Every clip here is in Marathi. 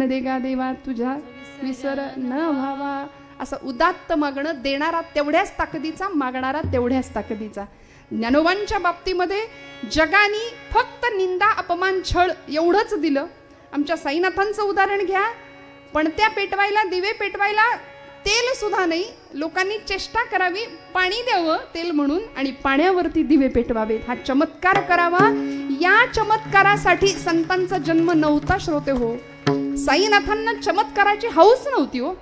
देगा देवा तुझा विसर न व्हावा. असं उदात्त मागणं, देणारा तेवढ्याच ताकदीचा, मागणारा तेवढ्याच ताकदीचा. ज्ञानोबांच्या बाबतीमध्ये जगानी फक्त निंदा अपमान छळ एवढंच दिलं. आमच्या साईनाथांचं उदाहरण घ्या, पणत्या पेटवायला, दिवे पेटवायला तेल सुद्धा नाही, लोकांनी चेष्टा करावी पाणी द्यावं तेल म्हणून आणि पाण्यावरती दिवे पेटवावेत. हा चमत्कार करावा, या चमत्कारासाठी संतांचा जन्म नव्हता श्रोते हो. साईनाथांना चमत्काराची हौस नव्हती हो.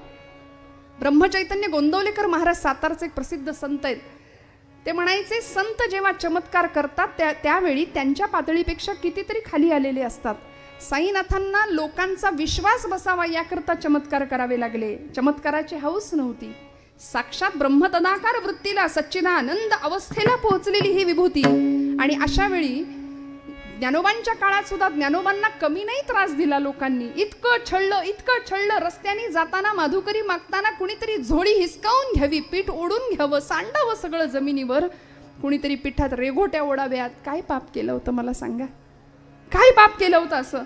ब्रह्मचैतन्य गोंदवलेकर महाराज सातारचे एक प्रसिद्ध संत आहेत. ते म्हणायचे संत जेव्हा चमत्कार करतात त्यावेळी त्यांच्या पातळीपेक्षा कितीतरी खाली आलेले असतात. साईनाथांना लोकांचा विश्वास बसावा याकरता चमत्कार करावे लागले. चमत्काराची हौस नव्हती. साक्षात ब्रह्मतदाकार वृत्तीला, सच्चिदानंद अवस्थेला पोहोचलेली ही विभूती. आणि अशा वेळी ज्ञानोबांच्या काळात सुद्धा ज्ञानोबांना कमी नाही त्रास दिला लोकांनी. इतकं छळलं. रस्त्याने जाताना, माधुकरी मागताना कुणीतरी झोळी हिसकावून घ्यावी, पीठ ओढून घ्यावं, सांडावं सगळं जमिनीवर, कुणीतरी पिठात रेघोट्या ओढाव्यात. काय पाप केलं होतं मला सांगा, काय पाप केलं होतं असं?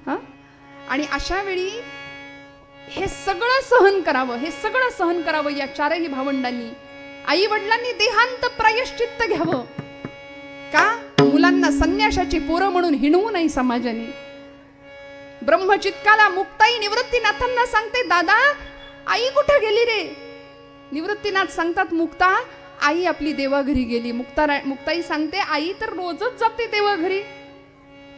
हा, आणि अशा वेळी हे सगळं सहन करावं या चारही भावंडांनी. आई वडिलांनी देहांत प्रायश्चित्त घ्यावं. का? मुलांना संन्याशाची पोरं म्हणून हिणवू नाही समाजाने. ब्रह्मचित्काला मुक्ताई निवृत्तीनाथांना सांगते, दादा आई कुठं गेली रे? निवृत्तीनाथ सांगतात, मुक्ता आई आपली देवाघरी गेली. मुक्ताई सांगते, आई तर रोजच जाते देवाघरी,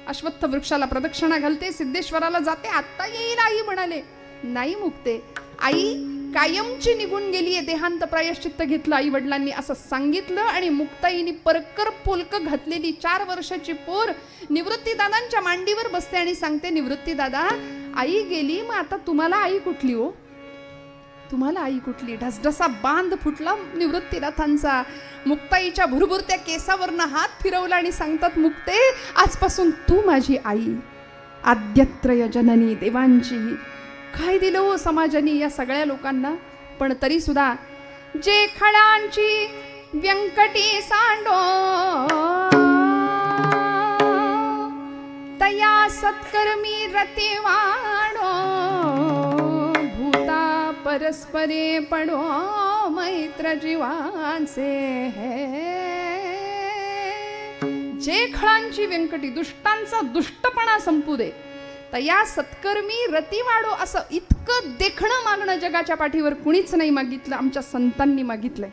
अश्वत्थ वृक्षाला प्रदक्षिणा घालते, सिद्धेश्वराला जाते, आत्ता येईल आई म्हणाले. नाही मुक्ते, आई कायमची निघून गेलीये, देहांत प्रायश्चित्त घेतलं आई वडिलांनी असं सांगितलं. आणि मुक्ताईनी परकर पोलक घातलेली 4 वर्षाची पोर निवृत्तीदादांच्या मांडीवर बसते आणि सांगते, निवृत्ती दादा आई गेली, मग आता तुम्हाला आई कुठली हो? तुम्हाला आई कुठली? ढसढसा बांध फुटला निवृत्तीनाथांचा. मुक्ताईच्या भुरभुरत्या केसावरनं हात फिरवला आणि सांगतात, मुक्ते आजपासून तू माझी आई, आद्यत्रय जननी देवांची. काय दिलं हो समाजाने या सगळ्या लोकांना. पण तरी सुद्धा जे खळांची व्यंकटी सांडो तया सत्कर्मी रती वाढो, भूता परस्परे पडो मैत्र जीवांचे. जे खळांची व्यंकटी, दुष्टांचा दुष्टपणा संपू दे, तया सत्कर्मी रती वाढो. असं इतकं देखणं मागणं जगाच्या पाठीवर कुणीच नाही मागितलं, आमच्या संतांनी मागितलंय.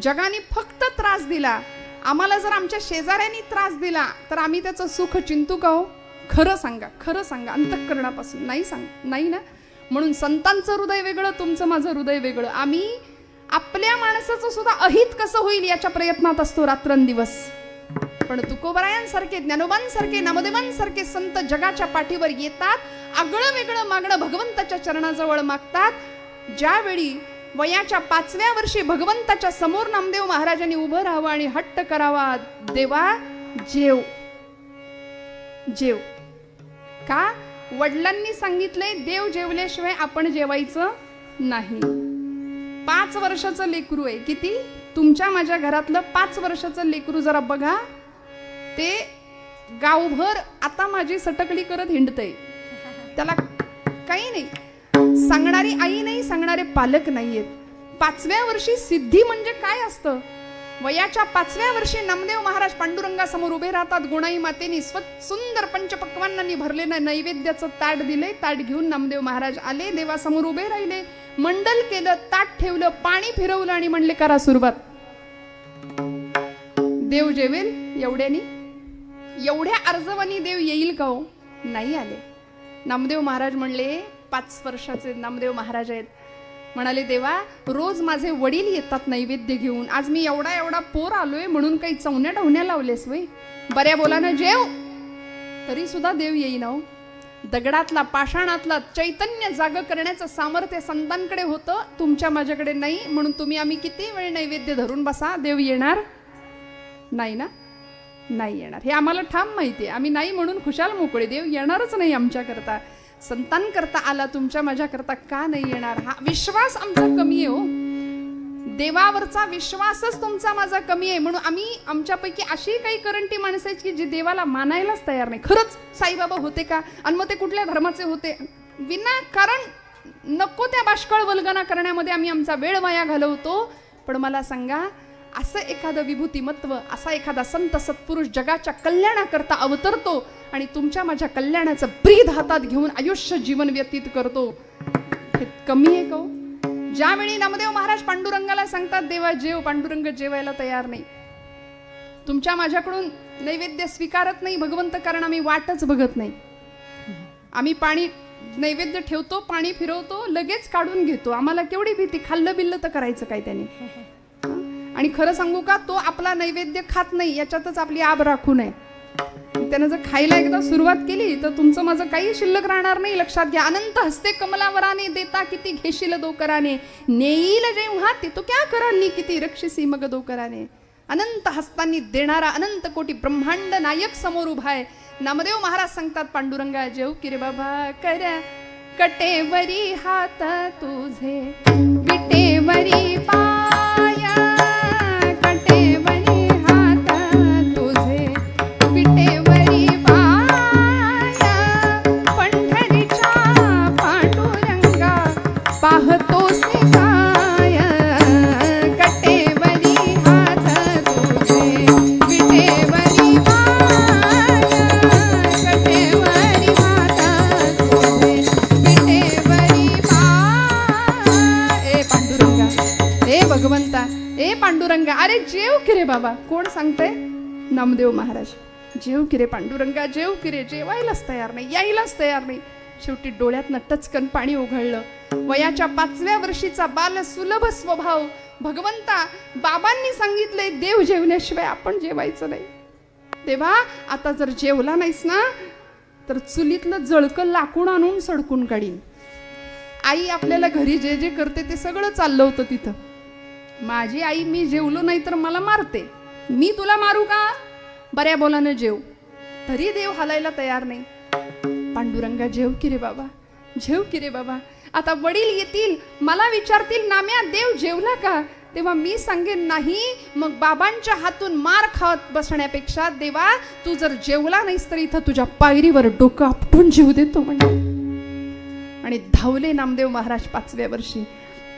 जगाने फक्त त्रास दिला. आम्हाला जर आमच्या शेजाऱ्यांनी त्रास दिला तर आम्ही त्याचं सुख चिंतू का हो? खरं सांगा अंतःकरणापासून. नाही ना. म्हणून संतांचं हृदय वेगळं, तुमचं माझं हृदय वेगळं. आम्ही आपल्या माणसाचं सुद्धा अहित कसं होईल याच्या प्रयत्नात असतो रात्रंदिवस. पण तुकोबरायांसारखे, ज्ञानोबांसारखे, नामदेवांसारखे संत जगाच्या पाठीवर येतात, आगळं वेगळं मागणं भगवंताच्या चरणाजवळ मागतात. ज्यावेळी वयाच्या 5व्या वर्षी भगवंताच्या समोर नामदेव महाराजांनी उभं राहावं आणि हट्ट करावा, देवा जेव. का? वडिलांनी सांगितलंय, देव जेवल्याशिवाय आपण जेवायचं नाही. 5 वर्षाचं लेकरू आहे. किती? तुमच्या माझ्या घरातलं 5 वर्षाचं लेकरू जरा बघा, ते गावभर आता माझी सटकली करत हिंडतय. त्याला काही नाही, सांगणारी आई नाही, सांगणारे पालक नाहीयेत. 5व्या वर्षी सिद्धी म्हणजे काय असतं? वयाच्या 5व्या वर्षी नामदेव महाराज पांडुरंगासमोर उभे राहतात. गुणाई मातेनी सुंदर पंचपक्वांनांनी भरलेलं नैवेद्याचं ताट दिले. ताट घेऊन नामदेव महाराज आले, देवासमोर उभे राहिले, मंडल केलं, ताट ठेवलं, पाणी फिरवलं आणि म्हणले, करा सुरुवात. देव जेवेल एवढ्यानी? एवढ्या अर्जवानी देव येईल का हो? नाही आले. नामदेव महाराज म्हणले, 5 वर्षाचे नामदेव महाराज आहेत, म्हणाले, देवा रोज माझे वडील येतात नैवेद्य घेऊन, आज मी एवढा पोर आलोय म्हणून काही चवण्या ढवण्या लावलेस वय? बऱ्या बोलानं जेव. तरी सुद्धा देव येईना हो. दगडातला, पाषाणातला चैतन्य जाग करण्याचं सामर्थ्य संतांकडे होतं, तुमच्या माझ्याकडे नाही. म्हणून तुम्ही आम्ही किती वेळ नैवेद्य धरून बसा, देव येणार नाही ना? नाही येणार, हे आम्हाला ठाम माहिती आहे. आम्ही नाही म्हणून खुशाल मोकळे, देव येणारच नाही आमच्याकरता. संतांकरता आला, तुमच्या माझ्याकरता का नाही येणार? हा विश्वास आमचा कमी आहे हो. देवावरचा विश्वासच तुमचा माझा कमी आहे. म्हणून आम्ही आमच्यापैकी अशी काही करंटी माणसं आहेत की जी देवाला मानायलाच तयार नाही. खरंच साईबाबा होते का, आणि मग ते कुठल्या धर्माचे होते, विनाकारण नको त्या बाष्कळ वल्गना करण्यामध्ये आम्ही आमचा वेळ वाया घालवतो. पण मला सांगा, असं एखादं विभूतिमत्व, असा एखादा संत सत्पुरुष जगाच्या कल्याणाकरता अवतरतो आणि तुमच्या माझ्या कल्याणाचं ब्रीद हातात घेऊन आयुष्य जीवन व्यतीत करतो, हे कमी आहे का? ज्यावेळी नामदेव महाराज पांडुरंगाला सांगतात देवा जेव, पांडुरंग जेवायला तयार नाही. तुमच्या माझ्याकडून नैवेद्य स्वीकारत नाही भगवंत, कारण आम्ही वाटच बघत नाही. आम्ही पाणी नैवेद्य ठेवतो, पाणी फिरवतो, लगेच काढून घेतो. आम्हाला केवढी भीती, खाल्लं बिल्लं तर करायचं काय त्याने. आणि खरं सांगू का, तो आपला नैवेद्य खात नाही याच्यातच आपली आब राखू नये. त्यानं जर खायला एकदा सुरुवात केली तर तुमचं माझं काही शिल्लक राहणार नाही. लक्षात घ्या. अनंत हस्ते कमलावराने देता किती घेशील दोकराने, नेईल जेव्हा ते तो क्या करानी किती रक्षसी मग दोकराने. अनंत हस्तांनी देणारा अनंत कोटी ब्रह्मांड नायक समोर उभा आहे. नामदेव महाराज सांगतात पांडुरंगा जेव की रे बाबा, कर कटेवरी हात तुझे, विटेवरी पाया, कटेवरी हात तुझे, विटेवरी पाया, पंढरीच्या पांडुरंगा पाहतोसे काय, कटेवरी हात तुझे, विटेवरी पाया, कटेवरी हात तुझे, विटेवरी पाया. ए पांडुरंगा, ए भगवंता, ए पांडुरंगा, अरे जेव की रे बाबा. कोण सांगतंय? नामदेव महाराज. जेव की रे पांडुरंगा, जेव की रे. जेवायलाच तयार नाही, यायलाच तयार नाही. शेवटी डोळ्यातनं टचकन पाणी ओघळलं. वयाच्या 5व्या वर्षीचा बाल सुलभ स्वभाव. भगवंता, बाबांनी सांगितलंय देव जेवण्याशिवाय आपण जेवायचं नाही. देवा, आता जर जेवला नाहीस ना तर चुलीतलं जळकं लाकूड आणून सडकून काढीन. आई आपल्याला घरी जे जे करते ते सगळं चाललं होतं तिथं. माझी आई, मी जेवलो नाही तर मला मारते. मी तुला मारू का? बऱ्या बोलानं जेव. तरी देव हालायला तयार नाही. पांडुरंगा जेव की रे बाबा, जेव की रे बाबा. आता वडील येतील, मला विचारतील नाम्या देव जेवला का, तेव्हा मी सांगेन नाही. मग बाबांच्या हातून मार खात बसण्यापेक्षा देवा तू जर जेवला नाहीस तर इथं तुझ्या पायरीवर डोकं आपटून जीव देतो म्हणजे. आणि धावले नामदेव महाराज 5व्या वर्षी.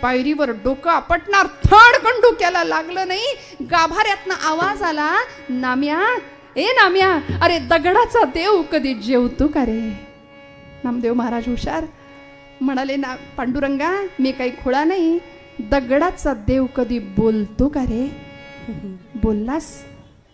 पायरीवर डोकं आपटणार, थडकन डोक्याला लागलं नाही. गाभाऱ्यातनं आवाज आला, नाम्या, ए नाम्या, अरे दगडाचा देव कधी जेवतो का रे. नामदेव महाराज हुशार म्हणाले, ना पांडुरंगा, मी काही खुळा नाही. दगडाचा देव कधी बोलतो का रे. बोललास.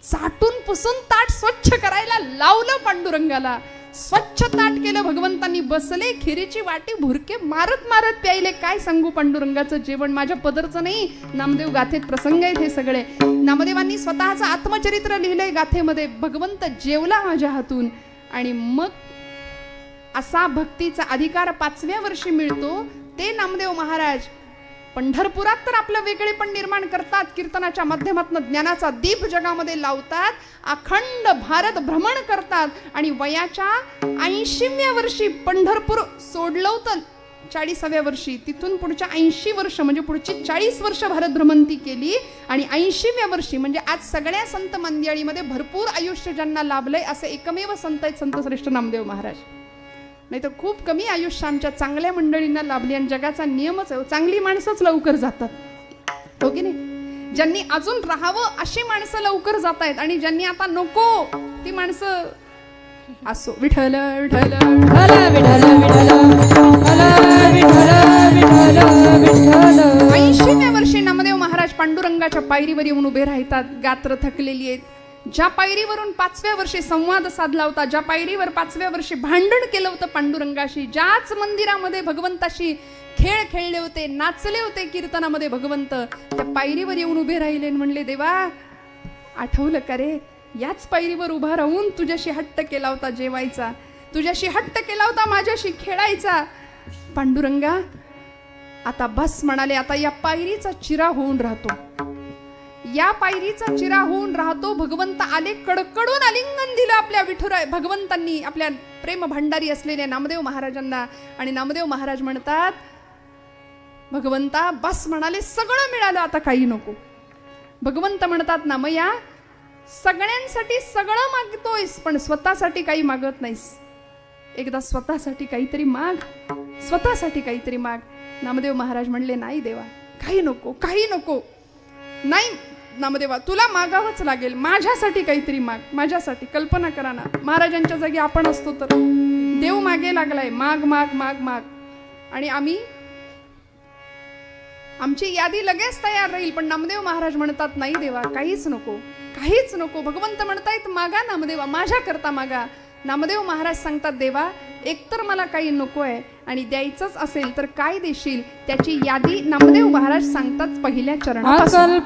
चाटून पुसून ताट स्वच्छ करायला लावलं पांडुरंगाला. स्वच्छ ताट केलं. भगवंतांनी बसले, खिरीची वाटी भुरके मारत मारत प्यायले. काय सांगू पांडुरंगाचं जेवण, माझ्या पदरचं नाही. नामदेव गाथेत प्रसंग आहेत हे सगळे. नामदेवांनी स्वतःचं आत्मचरित्र लिहिलंय गाथेमध्ये. भगवंत जेवला माझ्या हातून. आणि मग असा भक्तीचा अधिकार 5व्या वर्षी मिळतो. ते नामदेव महाराज पंढरपुरात तर आपलं वेगळेपण निर्माण करतात. कीर्तनाच्या माध्यमातून ज्ञानाचा दीप जगामध्ये लावतात. अखंड भारत भ्रमण करतात. आणि वयाच्या 80व्या वर्षी पंढरपूर सोडलं होतं. 40व्या वर्षी तिथून पुढच्या 80 वर्ष म्हणजे पुढची 40 वर्ष भारत भ्रमंती केली. आणि 80व्या वर्षी म्हणजे आज सगळ्या संत मंडळीमध्ये भरपूर आयुष्य ज्यांना लाभलंय असे एकमेव संत आहेत संत श्रेष्ठ नामदेव महाराज. नाही तर खूप कमी आयुष्य आमच्या चांगल्या मंडळींना लाभली. आणि जगाचा नियमच आहे, चांगली माणसंच लवकर जातात, हो की नाही. ज्यांनी अजून राहावं अशी माणसं लवकर जात आहेत. आणि ज्यांनी आता नको ती माणसं असो. विठ्ठल विठ्ठल विठ्ठल विठ्ठल विठ्ठल. 80व्या वर्षी नामदेव महाराज पांडुरंगाच्या पायरीवर येऊन उभे राहतात. गात्र थकलेली आहेत. ज्या पायरीवरून 5व्या वर्षी संवाद साधला होता, ज्या पायरीवर 5व्या वर्षी भांडण केलं होतं पांडुरंगाशी, ज्याच मंदिरामध्ये भगवंताशी खेळ खेळले होते, नाचले होते कीर्तनामध्ये भगवंत, त्या पायरीवर येऊन उभे राहिले आणि म्हणले, देवा आठवलं का रे, याच पायरीवर उभा राहून तुझ्याशी हट्ट केला होता जेवायचा, तुझ्याशी हट्ट केला होता माझ्याशी खेळायचा. पांडुरंगा आता बस म्हणाले, आता या पायरीचा चिरा होऊन राहतो, या पायरीचा चिरा होऊन राहतो. भगवंत आले, कडकडून आलिंगन दिलं आपल्या विठुराय भगवंतांनी आपल्या प्रेम भंडारी असलेल्या नामदेव महाराजांना. आणि नामदेव महाराज म्हणतात, भगवंता बस म्हणाले, सगळं मिळालं, आता काही नको. भगवंत म्हणतात ना, मग या सगळ्यांसाठी सगळं मागतोयस पण स्वतःसाठी काही मागत नाहीस. एकदा स्वतःसाठी काहीतरी माग, स्वतःसाठी काहीतरी माग. नामदेव महाराज म्हणले, नाही देवा, काही नको, काही नको. नाही नामदेवा, तुला मागावंच लागेल, माझ्यासाठी काहीतरी माग, माझ्यासाठी. कल्पना करा ना, महाराजांच्या जागी आपण असतो तर देव मागे लागलाय, माग माग माग माग. आणि आमची यादी लगेच तयार राहील, पण नामदेव महाराज म्हणतात, नाही देवा, काहीच नको, काहीच नको. भगवंत म्हणतायत, मागा नामदेवा, माझ्या करता मागा. नामदेव महाराज सांगतात, देवा, एकतर मला काही नको आहे आणि द्यायचंच असेल तर काय देशील, त्याची यादी नामदेव महाराज सांगतात पहिल्या चरणापासून.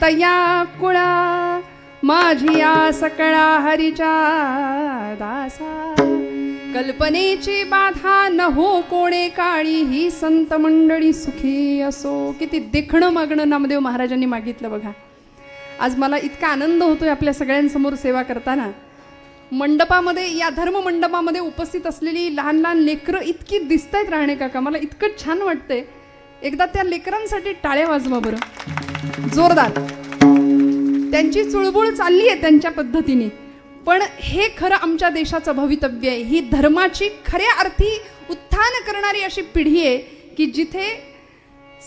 तया कुळा माझी या सकळा हरीच्या दासा, कल्पनेची बाधा न हो कोणे काळी, ही संत मंडळी सुखी असो. किती देखणं मागणं नामदेव महाराजांनी मागितलं बघा. आज मला इतका आनंद होतोय आपल्या सगळ्यांसमोर सेवा करताना. मंडपामध्ये, या धर्म मंडपामध्ये उपस्थित असलेली लहान लहान लेकरं इतकी दिसतायत राहणे काका, मला इतकं छान वाटतंय. एकदा त्या लेकरांसाठी टाळ्या वाजवा बरं, जोरदार. त्यांची चुळबुळ चालली आहे त्यांच्या पद्धतीने, पण हे खरं आमच्या देशाचं भवितव्य आहे. ही धर्माची खऱ्या अर्थी उत्थान करणारी अशी पिढी आहे की जिथे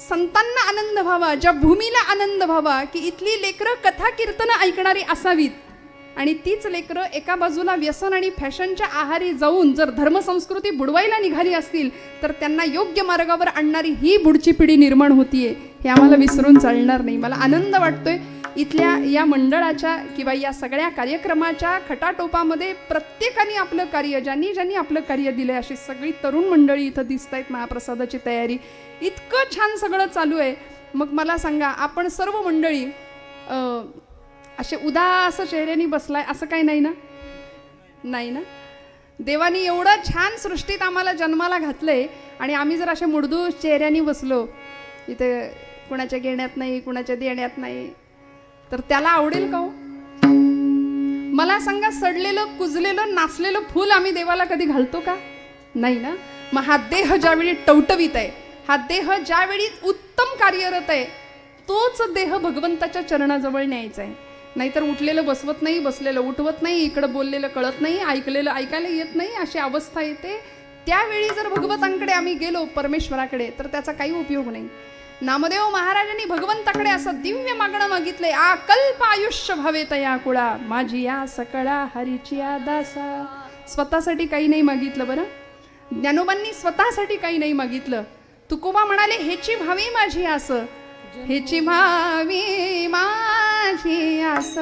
संतांना आनंद व्हावा, ज्या भूमीला आनंद व्हावा, की इथली लेकरं कथा कीर्तनं ऐकणारी असावीत. आणि तीच लेकरं एका बाजूला व्यसन आणि फॅशनच्या आहारी जाऊन जर धर्मसंस्कृती बुडवायला निघाली असतील तर त्यांना योग्य मार्गावर आणणारी ही पुढची पिढी निर्माण होतीये, हे आम्हाला विसरून चालणार नाही. मला आनंद वाटतोय इथल्या या मंडळाच्या किंवा या सगळ्या कार्यक्रमाच्या खटाटोपामध्ये प्रत्येकाने आपलं कार्य, ज्यांनी ज्यांनी आपलं कार्य दिलं, अशी सगळी तरुण मंडळी इथं दिसत आहेत. महाप्रसादाची तयारी इतकं छान सगळं चालू आहे. मग मला सांगा, आपण सर्व मंडळी असे उदास चेहऱ्याने बसलाय असं काही नाही ना? नाही ना? देवानी एवढं छान सृष्टीत आम्हाला जन्माला घातलंय आणि आम्ही जर अशा मुडदूस चेहऱ्याने बसलो, इथे कुणाच्या घेण्यात नाही, कुणाच्या देण्यात नाही, तर त्याला आवडेल का हो? मला सांगा, सडलेलं, कुजलेलं, नाचलेलं फूल आम्ही देवाला कधी घालतो का? नाही ना? मग हा देह ज्यावेळी टवटवीत आहे, हा देह ज्यावेळी उत्तम कार्यरत आहे, तोच देह भगवंताच्या चरणाजवळ न्यायचा आहे. नाहीतर उठलेलं बसवत नाही, बसलेलं उठवत नाही, इकडं बोललेलं कळत नाही, ऐकलेलं ऐकायला येत नाही, अशी अवस्था येते. त्यावेळी जर भगवंतांकडे आम्ही गेलो, परमेश्वराकडे, तर त्याचा काही उपयोग नाही. नामदेव महाराजांनी भगवंताकडे असं दिव्य मागणं मागितलंय, आकल्प आयुष्य भावे तया कुळा माझी या सकळा हरीची या दासा. स्वतःसाठी काही नाही मागितलं बरं. ज्ञानोबांनी स्वतःसाठी काही नाही मागितलं. तुकोबा म्हणाले, हेची भावी माझी आस, हेची भावी माझी आस,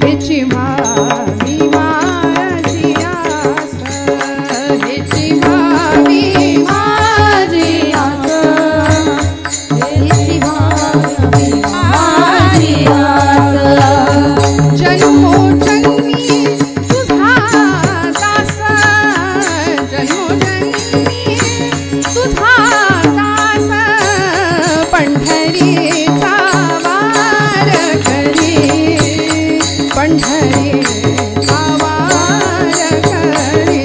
हेची भावी माझी आस, हेची भावी माझी आस, हेची भावी माझी आस. जन्मोजन्मी तुझा दास, जन्मोजन्मी तुझा दास, पंढरीचा वार करी, पंढरीचा वार करी,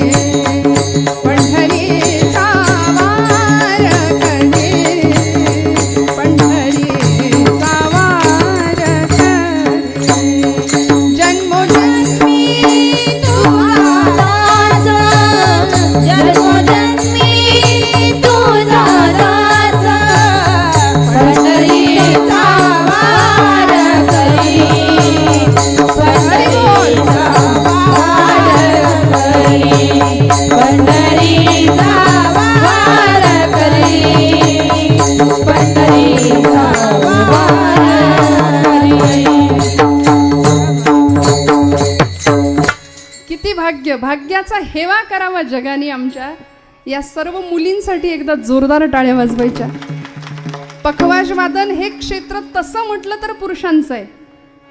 पंढरीचा वार करी, पंढरीचा वार करी. जन्मोजन्मी तुझा दास, जन्मोजन्मी तुझा दास, पंढरीचा वार करी, पंढरीचा वार करी, पंढरीचा वार करी, पंढरीचा वार करी. किती भाग्य, भाग्याचा हेवा करावा जगाने आमच्या. या सर्व मुलींसाठी एकदा जोरदार टाळ्या वाजवायच्या. पखवाज वादन हे क्षेत्र तसं म्हटलं तर पुरुषांचं आहे,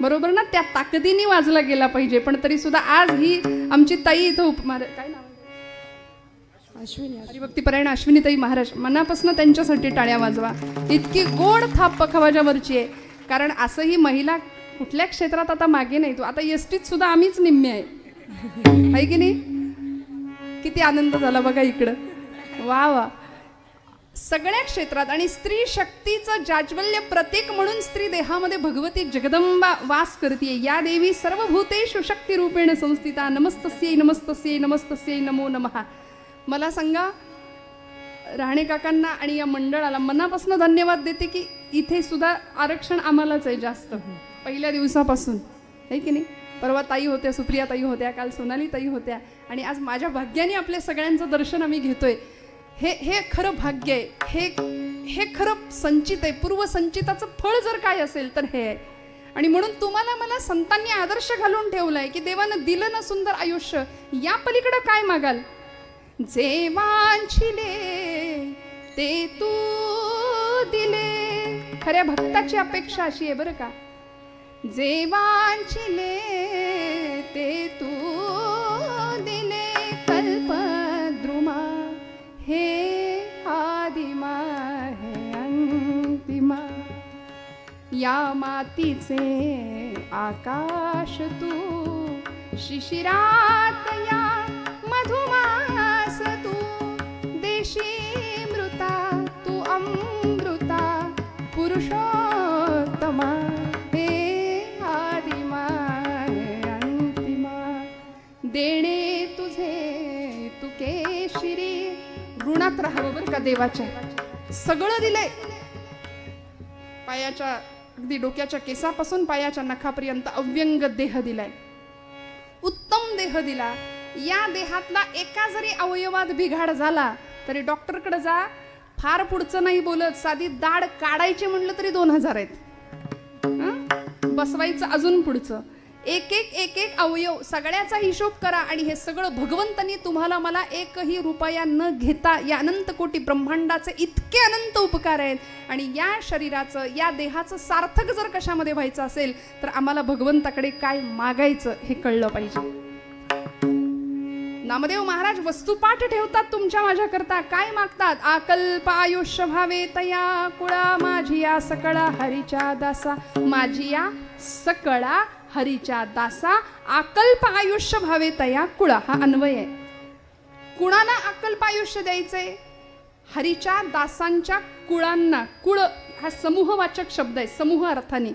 बरोबर ना? त्या ताकदीने वाजला गेला पाहिजे. पण तरी सुद्धा आज ही आमची ताई इथं काय नाव अश्विनी, हरिभक्तीपरायण अश्विनीताई महाराज, मनापासून त्यांच्यासाठी टाळ्या वाजवा. इतकी गोड थाप पखवाजावरची आहे. कारण असंही महिला कुठल्या क्षेत्रात आता मागे नाही. तो आता एसटीत सुद्धा आम्हीच निम्मे आहे की नाही? किती आनंद झाला बघा इकडं. वा वा. सगळ्या क्षेत्रात आणि स्त्री शक्तीचं जाज्वल्य प्रतीक म्हणून स्त्री देहामध्ये भगवती जगदंबा वास करते. या देवी सर्व भूतेषु शक्ती रूपेण संस्थिता. नमस्तस्यै नमस्तस्यै नमस्तस्यै नमो नमः. मला सांगा, राणे काकांना आणि या मंडळाला मनापासून धन्यवाद देते की इथे सुद्धा आरक्षण आम्हालाच आहे जास्त, पहिल्या दिवसापासून, आहे की नाही. परवा ताई होत्या, सुप्रिया ताई होत्या, काल सोनाली ताई होत्या, आणि आज माझ्या भाग्याने आपल्या सगळ्यांचं दर्शन आम्ही घेतोय. हे खरं भाग्य आहे. हे खरं संचित आहे. पूर्वसंचिताचं फळ जर काय असेल तर हे आहे. आणि म्हणून तुम्हाला मला संतांनी आदर्श घालून ठेवलाय की देवानं दिलं ना सुंदर आयुष्य, या पलीकडे काय मागाल. जे वांछिले ते तू दिले. खऱ्या भक्ताची अपेक्षा अशी आहे बरं का. जे वांछिले ते तू दिले. कल्पद्रुमा हे आदिमा हे अंतिमा. या मातीचे आकाश तू, शिशिरात या मधुमास तू. देशी मृता तू अमृता, पुरुषोत्तमा हे आदिमा हे अंतिमा. देणे तुझे तू केशरी. ऋणात राहावं बरं का देवाच्या. सगळं दिलंय, पायाच्या अगदी डोक्याच्या केसापासून पायाच्या नखापर्यंत अव्यंग देह दिलाय, उत्तम देह दिला. या देहातला एका जरी अवयवात बिघाड झाला तरी डॉक्टरकडे जा. फार पुढचं नाही बोलत, साधी दाढ काढायची म्हणलं तरी 2000 आहेत, बसवायचं अजून पुढचं. एक एक अवयव सगळ्याचा हिशोब करा. आणि हे सगळं भगवंतांनी तुम्हाला मला एकही रुपया न घेता या अनंत कोटी ब्रह्मांडाचे इतके अनंत उपकार आहेत. आणि या शरीराचं, या देहाचं सार्थक जर कशामध्ये व्हायचं असेल तर आम्हाला भगवंताकडे काय मागायचं हे कळलं पाहिजे. नामदेव महाराज वस्तुपाठ ठेवतात तुमच्या माझ्या करता. काय मागतात. आकल्प आयुष्य व्हावे तया कुळा, माझी या सकळा हरीच्या दासा. माझी या सकळा हरीच्या दासा. आकल्प आयुष्य व्हावे तया कुळा, हा अन्वय आहे. कुणाला आकल्प आयुष्य द्यायचंय. हरीच्या दासांच्या कुळांना. कुळ हा समूहवाचक शब्द आहे, समूह अर्थाने.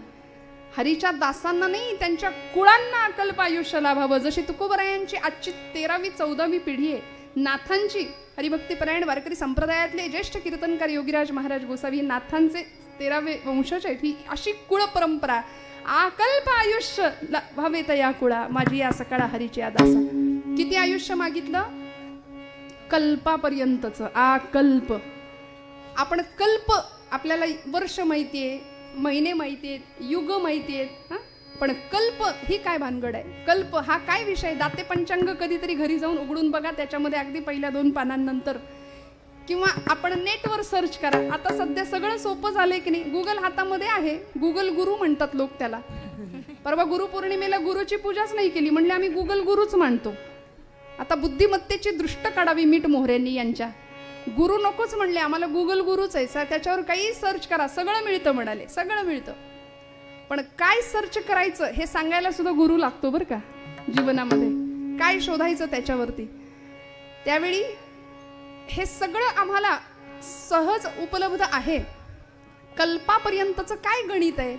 हरीच्या दासांना नाही, त्यांच्या कुळांना अकल्प आयुष्य लाभावं. जशी तुकोबरायांची आजची 13वी 14वी पिढी आहे. नाथांची हरिभक्तीपरायण वारकरी संप्रदायातले ज्येष्ठ कीर्तनकार योगीराज महाराज गोसावी नाथांचे 13वे वंशज आहेत. ही अशी कुळ परंपरा. आकल्प आयुष्य लाभावे तया कुळा, माझी या सकाळा हरीची या दासा. किती आयुष्य मागितलं. कल्पापर्यंतच. आकल्प. आपण कल्प, आपल्याला वर्ष माहितीये, महिने माहिती आहेत, युग माहिती आहेत, पण कल्प ही काय भानगड आहे. कल्प हा काय विषय. दाते पंचांग कधीतरी घरी जाऊन उघडून बघा, त्याच्यामध्ये अगदी पहिल्या 2 पानांनंतर, किंवा आपण नेटवर सर्च करा. आता सध्या सगळं सोपं झालंय की नाही. गुगल हातामध्ये आहे. गुगल गुरु म्हणतात लोक त्याला. परवा गुरुपौर्णिमेला गुरुची पूजाच नाही केली, म्हणले आम्ही गुगल गुरुच मानतो. आता बुद्धिमत्तेची दृष्ट काढावी मीठ मोहऱ्यांनी यांच्या. गुरु नकोच म्हणले, आम्हाला गुगल गुरुच आहे. त्याच्यावर काही सर्च करा, सगळं मिळतं म्हणाले. सगळं मिळतं, पण काय सर्च करायचं हे सांगायला सुद्धा गुरु लागतो बरं का जीवनामध्ये. काय शोधायचं त्याच्यावरती. त्यावेळी हे सगळं आम्हाला सहज उपलब्ध आहे. कल्पापर्यंतचं काय गणित आहे.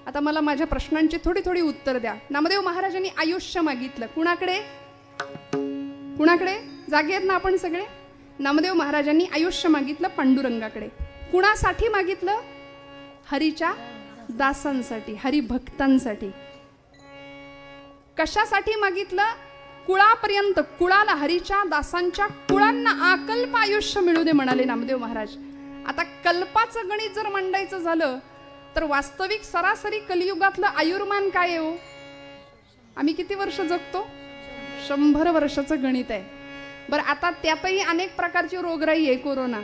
आता मला माझ्या प्रश्नांची थोडी उत्तर द्या. नामदेव महाराजांनी आयुष्य मागितलं. कुणाकडे. जागे आहेत ना आपण सगळे. नामदेव महाराजांनी आयुष्य मागितलं पांडुरंगाकडे. कुणासाठी मागितलं. हरीच्या दासांसाठी, हरिभक्तांसाठी. कशासाठी मागितलं. कुळापर्यंत, कुळाला, हरीच्या दासांच्या कुळांना आकल्प आयुष्य मिळू दे म्हणाले नामदेव महाराज. आता कल्पाचं गणित जर मांडायचं झालं तर वास्तविक सरासरी कलियुगातलं आयुर्मान काय आहे हो. आम्ही किती वर्ष जगतो. 100 वर्षाचं गणित आहे. बरं, आता त्यातही अनेक प्रकारची रोगराई आहे. कोरोना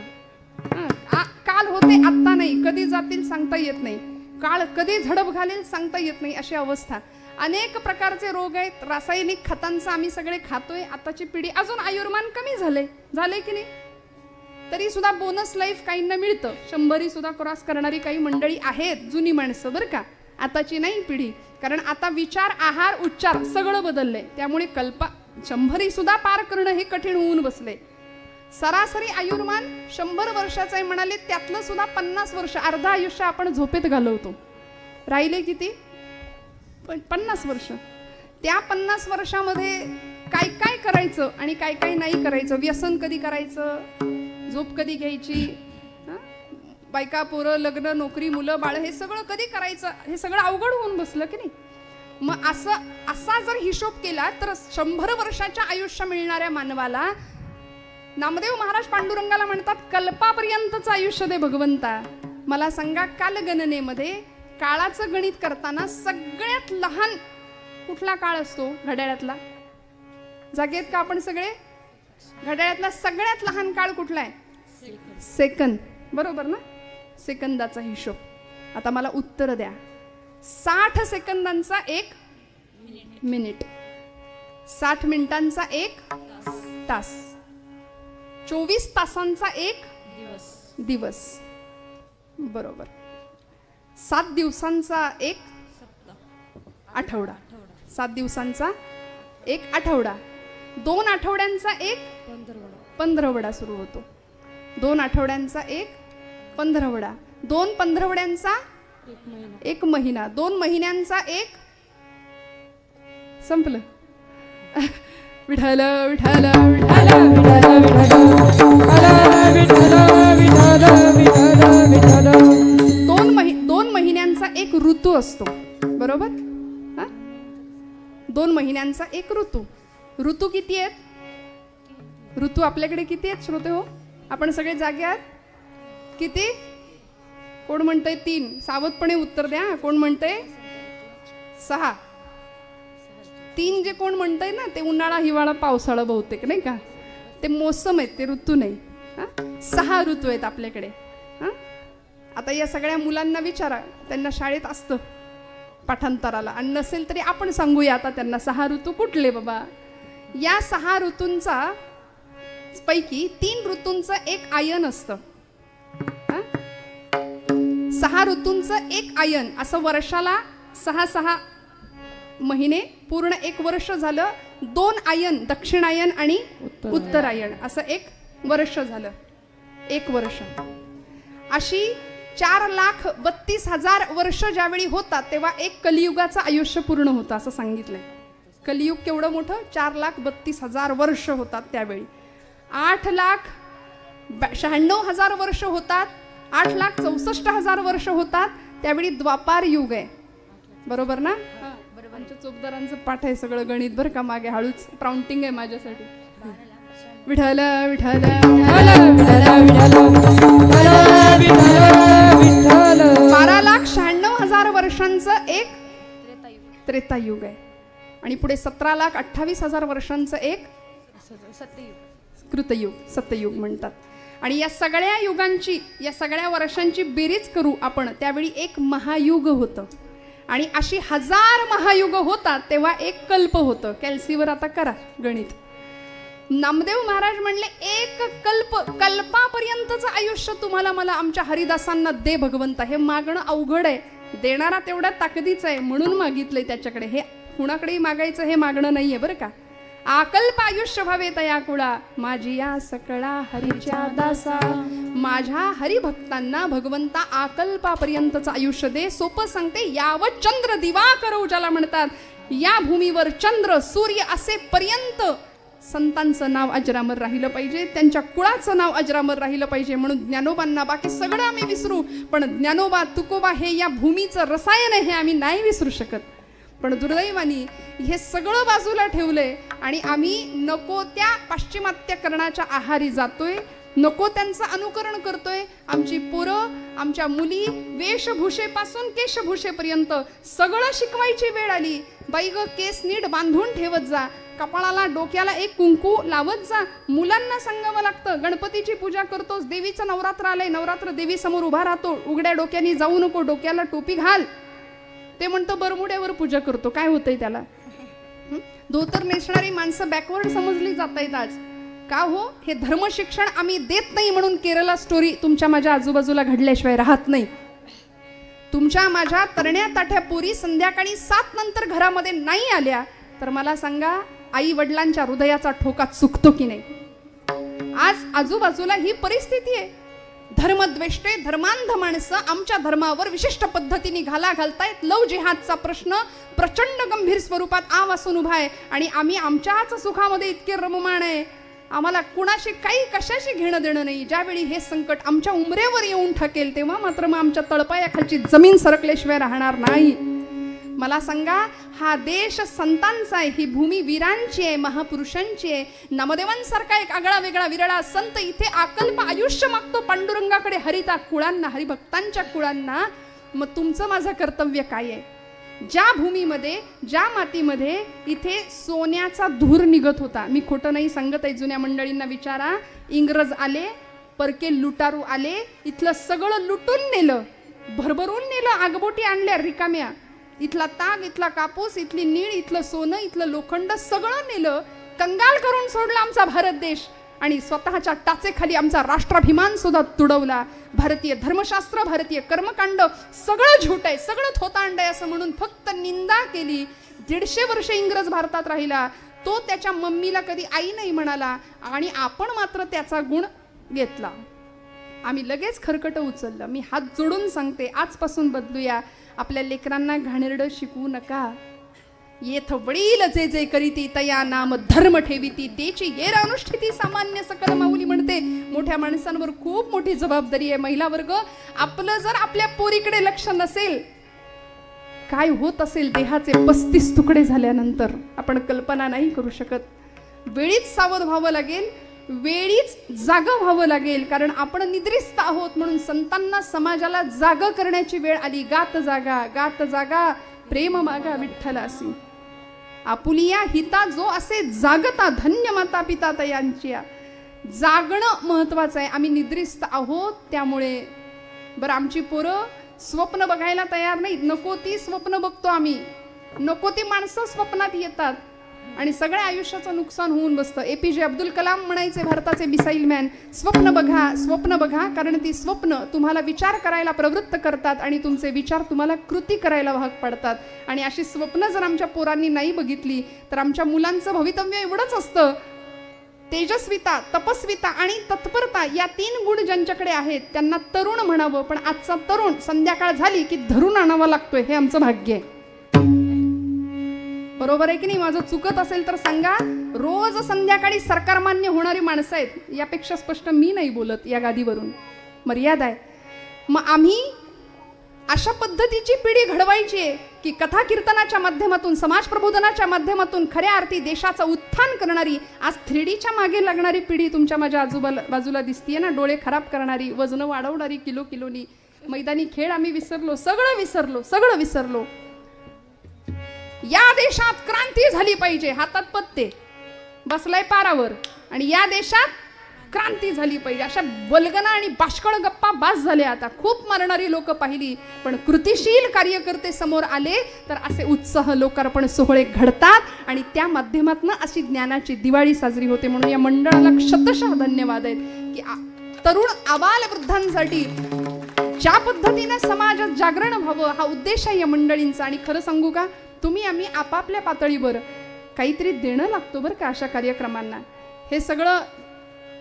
काल होते, आत्ता नाही. कधी जातील सांगता येत नाही. काळ कधी झडप घालेल सांगता येत नाही, अशी अवस्था. अनेक प्रकारचे रोग आहेत. रासायनिक खतांचं आम्ही सगळे खातोय. आताची पिढी. अजून आयुर्मान कमी झालंय की नाही. तरी सुद्धा बोनस लाईफ काहींना मिळतं. 100 सुद्धा क्रॉस करणारी काही मंडळी आहेत, जुनी माणसं बरं का. आताची नाही पिढी. कारण आता विचार, आहार, उच्चार सगळं बदललंय. त्यामुळे 100 सुद्धा पार करणं हे कठीण होऊन बसले. सरासरी आयुर्मान 100 वर्षाचं आहे म्हणाले, त्यातलं सुद्धा 50 वर्ष, अर्ध आयुष्य आपण झोपेत घालवतो. राहिले किती? 50 वर्ष. त्या 50 वर्षामध्ये काय काय करायचं आणि काय काय नाही करायचं, व्यसन कधी करायचं, झोप कधी घ्यायची, बायका पोरं, लग्न, नोकरी, मुलं बाळ, हे सगळं कधी करायचं, हे सगळं अवघड होऊन बसलं की नाही. मग असा जर हिशोब केला तर 100 वर्षाच्या आयुष्य मिळणाऱ्या मानवाला नामदेव महाराज पांडुरंगाला म्हणतात, कल्पापर्यंतचं आयुष्य दे भगवंता. मला सांगा, कालगणनेमध्ये काळाचं गणित करताना सगळ्यात लहान कुठला काळ असतो? घड्याळातला. जागेत का आपण सगळे? घड्याळातला सगळ्यात लहान काळ कुठला आहे? सेकंद. बरोबर ना? सेकंदाचा हिशोब. आता मला उत्तर द्या. 60 सेकंदांचा 1 मिनिट, 60 मिनिटांचा 1 तास, 24 तासांचा 1 दिवस. बरोबर. 7 दिवसांचा 1 आठवडा, 7 दिवसांचा 1 आठवडा, 2 आठवड्यांचा 1 पंधरवडा सुरू होतो. 2 आठवड्यांचा 1 पंधरवडा, 2 पंधरवड्यांचा 1 महिना, 2 महिन्यांचा 1 संपलं. विठ्ठल विठ्ठल विठ्ठल विठ्ठल. 2 महिन्यांचा 1 ऋतू असतो. बरोबर. 2 महिन्यांचा 1 ऋतू. ऋतू किती आहेत? ऋतू आपल्याकडे किती आहेत श्रोते हो? आपण सगळे जागे आहात? किती? कोण म्हणतंय 3? सावधपणे उत्तर द्या. कोण म्हणतंय 6? 3 जे कोण म्हणतंय ना, ते उन्हाळा, हिवाळा, पावसाळा बहुतेक, नाही का? ते मोसम आहेत, ते ऋतू नाही. 6 ऋतू आहेत आपल्याकडे. आता या सगळ्या मुलांना विचारा, त्यांना शाळेत असतं पाठांतराला, आणि नसेल तरी आपण सांगूया आता त्यांना 6 ऋतू कुठले बाबा. या 6 ऋतूंचा पैकी 3 ऋतूंचं 1 आयन असतं. 6 ऋतूंचं 1 आयन, असं वर्षाला 6 महिने, पूर्ण 1 वर्ष झालं. 2 आयन, दक्षिणायन आणि उत्तरायण, असं 1 वर्ष झालं. 1 वर्ष. अशी 4,32,000 वर्ष ज्यावेळी होतात तेव्हा 1 कलियुगाचं आयुष्य पूर्ण होतं असं सांगितलंय. कलियुग केवढं मोठं? 4,32,000 वर्ष होतात त्यावेळी. 8,96,000 वर्ष होतात, 8,64,000 वर्ष होतात त्यावेळी द्वापार युग आहे. बरोबर ना? आमच्या चोपदारांचं पाठ आहे सगळं गणित बरं का, मागे हळूच प्राउंटिंग आहे माझ्यासाठी. विठ्ठल विठ्ठल 12,96,000 वर्षांचं 1 त्रेतायुग आहे, आणि पुढे 17,28,000 वर्षांचं 1 कृतयुग, सत्ययुग म्हणतात. आणि या सगळ्या युगांची, या सगळ्या वर्षांची बेरीज करू आपण, त्यावेळी 1 महायुग होतं. आणि अशी 1000 महायुग होतात तेव्हा 1 कल्प होतं. कॅल्सीवर आता करा गणित. नामदेव महाराज म्हणले 1 कल्प, कल्पापर्यंतचं आयुष्य तुम्हाला मला आमच्या हरिदासांना दे भगवंता. हे मागणं अवघड आहे, देणारा तेवढ्या ताकदीचा आहे म्हणून मागितलंय त्याच्याकडे. हे कुणाकडेही मागायचं हे मागणं नाहीये बरं का. आकल्प आयुष्य व्हावे तया कुळा, माझी या सकळा हरीच्या दासा. माझ्या हरिभक्तांना भगवंता आकल्पापर्यंतचं आयुष्य दे. सोपं सांगते, यावत चंद्र दिवाकर उजाला म्हणतात. या भूमीवर चंद्र सूर्य असेपर्यंत संतांचं नाव अजरामर राहिलं पाहिजे, त्यांच्या कुळाचं नाव अजरामर राहिलं पाहिजे. म्हणून ज्ञानोबांना, बाकी सगळं आम्ही विसरू, पण ज्ञानोबा तुकोबा हे या भूमीचं रसायन आहे, हे आम्ही नाही विसरू शकत. पण दुर्दैवानी हे सगळं बाजूला ठेवलंय आणि आम्ही नको त्या पाश्चिमात्यकरणाच्या आहारी जातोय, नको त्यांचं अनुकरण करतोय. आमची पोरं, आमच्या मुली वेशभूषेपासून केशभूषेपर्यंत सगळं शिकवायची वेळ आली. बाई ग, केस नीट बांधून ठेवत जा, कपाळाला डोक्याला 1 कुंकू लावत जा. मुलांना सांगावं लागतं, गणपतीची पूजा करतोस, देवीचं नवरात्र आलंय, नवरात्र देवी समोर उभा राहतो, उघड्या डोक्याने जाऊ नको, डोक्याला टोपी घाल. ते म्हणतो बरमुड्यावर पूजा करतो, काय होतंय त्याला? धोतर नेसणारी माणसं बॅकवर्ड समजली जात आहेत आज. का हो? हे धर्म शिक्षण आम्ही देत नाही म्हणून केरला स्टोरी तुमच्या माझ्या आजूबाजूला घडल्याशिवाय राहत नाही. तुमच्या माझ्या तरण्या ताठ्या पोरी संध्याकाळी 7 नंतर घरामध्ये नाही आल्या तर मला सांगा, आई वडिलांच्या हृदयाचा ठोका चुकतो की नाही? आज आजूबाजूला ही परिस्थिती आहे. धर्मद्वेष्टे धर्मांध माणसं आमच्या धर्मावर विशिष्ट पद्धतीने घाला घालतायत. लव जिहादचा प्रश्न प्रचंड गंभीर स्वरूपात वासून उभा आहे आणि आम्ही आमच्याच सुखामध्ये इतके रममाण आहे. आम्हाला कुणाशी काही कशाशी घेणं देणं नाही. ज्यावेळी हे संकट आमच्या उमरेवर येऊन ठकेल तेव्हा मात्र मग आमच्या तळपायाखालची जमीन सरकल्याशिवाय राहणार नाही. मला सांगा, हा देश संतांचा आहे, ही भूमी वीरांची आहे, महापुरुषांची आहे. नामदेवांसारखा एक आगळा वेगळा विरळा संत इथे अकल्प आयुष्य मागतो पांडुरंगाकडे, हरिता कुळांना, हरिभक्तांच्या कुळांना. मग तुमचं माझं कर्तव्य काय आहे? ज्या भूमीमध्ये, ज्या मातीमध्ये इथे सोन्याचा धूर निघत होता, मी खोटं नाही सांगत आहे, जुन्या मंडळींना विचारा, इंग्रज आले, परके लुटारू आले, इथलं सगळं लुटून नेलं, भरभरून नेलं, आगबोटी आणल्या रिकाम्या, इथला ताग, इथला कापूस, इथली नीळ, इथलं सोनं, इथलं लोखंड सगळं नेलं, कंगाल करून सोडला आमचा भारत देश आणि स्वतःच्या टाचेखाली आमचा राष्ट्राभिमान सुद्धा तुडवला. भारतीय धर्मशास्त्र, भारतीय कर्मकांड सगळं झूट आहे, सगळं थोतांड आहे असं म्हणून फक्त निंदा केली. 150 वर्ष इंग्रज भारतात राहिला, तो त्याच्या मम्मीला कधी आई नाही म्हणाला आणि आपण मात्र त्याचा गुण घेतला. आम्ही लगेच खरकटं उचललं. मी हात जोडून सांगते, आजपासून बदलूया. आपल्या लेकरांना घाणेरडं शिकवू नका. येथ वडील जे जे करीती तया नाम धर्म ठेवीती, तेची येर अनुष्ठिती सामान्य सकल माऊली म्हणते. मोठ्या माणसांवर खूप मोठी जबाबदारी आहे. महिला वर्ग, आपलं जर आपल्या पोरीकडे लक्ष नसेल, काय होत असेल देहाचे 35 तुकडे झाल्यानंतर आपण कल्पना नाही करू शकत. वेळीच सावध व्हावं लागेल, वेळीच जागं व्हावं लागेल, कारण आपण निद्रिस्त आहोत. म्हणून संतांना, समाजाला जाग करण्याची वेळ आली. गात जागा, गात जागा, प्रेम मागा विठ्ठलासी. आपुलिया हिता जो असे जागता, धन्य माता पिता तयांची. जागणं महत्वाचं आहे. आम्ही निद्रिस्त आहोत त्यामुळे. बरं, आमची पोरं स्वप्न बघायला तयार नाहीत. नको ती स्वप्न बघतो आम्ही, नको ती माणसं स्वप्नात येतात आणि सगळ्या आयुष्याचं नुकसान होऊन बसतं. APJ अब्दुल कलाम म्हणायचे, भारताचे मिसाईल मॅन, स्वप्न बघा, स्वप्न बघा, कारण ती स्वप्न तुम्हाला विचार करायला प्रवृत्त करतात आणि तुमचे विचार तुम्हाला कृती करायला भाग पडतात. आणि अशी स्वप्न जर आमच्या पोरांनी नाही बघितली तर आमच्या मुलांचं भवितव्य एवढंच असतं, तेजस्विता, तपस्विता आणि तत्परता या 3 गुण ज्यांच्याकडे आहेत त्यांना तरुण म्हणावं. पण आजचा तरुण संध्याकाळ झाली की धरून आणावा लागतोय, हे आमचं भाग्य आहे. बरोबर आहे की नाही? माझं चुकत असेल तर सांगा. रोज संध्याकाळी सरकार मान्य होणारी माणसं आहेत, यापेक्षा स्पष्ट मी नाही बोलत या गादीवरून. मर्यादा आहे. मग आम्ही अशा पद्धतीची पिढी घडवायची आहे की कथा कीर्तनाच्या माध्यमातून, समाज प्रबोधनाच्या माध्यमातून खऱ्या अर्थी देशाचं उत्थान करणारी, आज 3Dच्या मागे लागणारी पिढी तुमच्या माझ्या बाजूला दिसतीये ना, डोळे खराब करणारी, वजन वाढवणारी, किलोनी. मैदानी खेळ आम्ही विसरलो, सगळं विसरलो. या देशात क्रांती झाली पाहिजे, हातात पत्ते बसलाय पारावर, आणि या देशात क्रांती झाली पाहिजे. अशा वल्गना आणि बाष्कळ गप्पा बास झाल्या. आता खूप मारणारी लोक पाहिली, पण कृतिशील कार्यकर्ते समोर आले तर असे उत्साह लोकार्पण सोहळे घडतात आणि त्या माध्यमातून अशी ज्ञानाची दिवाळी साजरी होते. म्हणून या मंडळाला शतशः धन्यवाद आहेत की तरुण आबाल वृद्धांसाठी ज्या पद्धतीने समाजात जागरण व्हावं हा उद्देश आहे या मंडळींचा. आणि खरं सांगू का, तुम्ही आम्ही आपापल्या पातळीवर काहीतरी देणं लागतो बरं का अशा कार्यक्रमांना. हे सगळं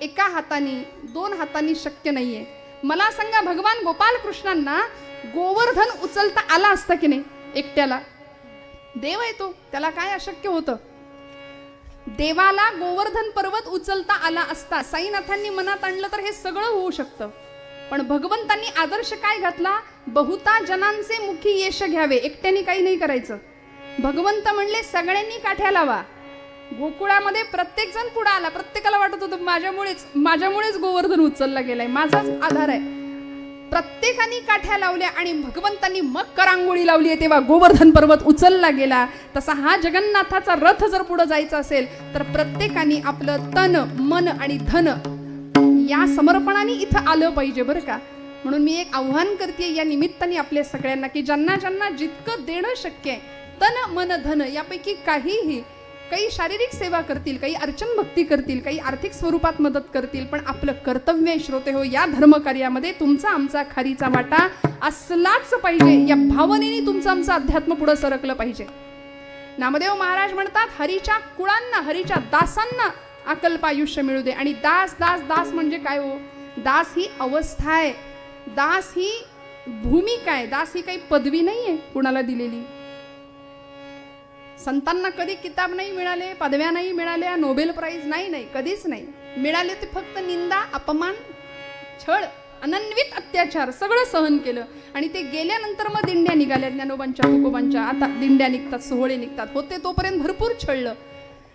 एका हाताने, 2 हातांनी शक्य नाहीये. मला सांगा, भगवान गोपाल कृष्णांना गोवर्धन उचलता आला असता की नाही एकट्याला? देव आहे तो, त्याला काय अशक्य होतं? देवाला गोवर्धन पर्वत उचलता आला असता, साईनाथांनी मनात आणलं तर हे सगळं होऊ शकतं. पण भगवंतांनी आदर्श काय घातला? बहुता जनांचे मुखी यश घ्यावे, एकट्याने काही नाही करायचं. भगवंत म्हणले सगळ्यांनी काठ्या लावा. गोकुळामध्ये प्रत्येक जण पुढे आला, प्रत्येकाला वाटत होतं माझ्यामुळेच गोवर्धन उचलला गेलाय, माझाच आधार आहे. प्रत्येकाने काठ्या लावल्या आणि भगवंतांनी मग करांगोळी लावली आहे, तेव्हा गोवर्धन पर्वत उचलला गेला. तसा हा जगन्नाथाचा रथ जर पुढे जायचा असेल तर प्रत्येकाने आपलं तन, मन आणि धन या समर्पणाने इथं आलं पाहिजे बरं का. म्हणून मी एक आव्हान करते या निमित्ताने आपल्या सगळ्यांना की ज्यांना जितकं देणं शक्य आहे, तन मन धन यापैकी काही शारीरिक सेवा करतील, काही अर्चन भक्ती करतील, काही आर्थिक स्वरूपात मदत करतील, पण आपलं कर्तव्य श्रोते हो या धर्मकार्यामध्ये तुमचा आमचा खारीचा वाटा असलाच पाहिजे. या भावनेने तुमचं आमचं अध्यात्म पुढे सरकलं पाहिजे. नामदेव महाराज म्हणतात, हरीच्या कुळांना, हरीच्या दासांना अकल्प आयुष्य मिळू दे. आणि दास दास दास म्हणजे काय हो? दास ही अवस्था आहे, दास ही भूमिका आहे, दास ही काही पदवी नाही आहे कुणाला दिलेली. संतांना कधी किताब नाही मिळाले, पदव्या नाही मिळाल्या, नोबेल प्राइज नाही, नाही कधीच नाही मिळाले. ते फक्त निंदा, अपमान, छळ, अनन्वित अत्याचार सगळं सहन केलं. आणि ते गेल्यानंतर मग दिंड्या निघाल्या, ज्ञानोबांच्या, तुकोबांच्या. आता दिंड्या निघतात, सोहळे निघतात. होते तोपर्यंत भरपूर छळलं.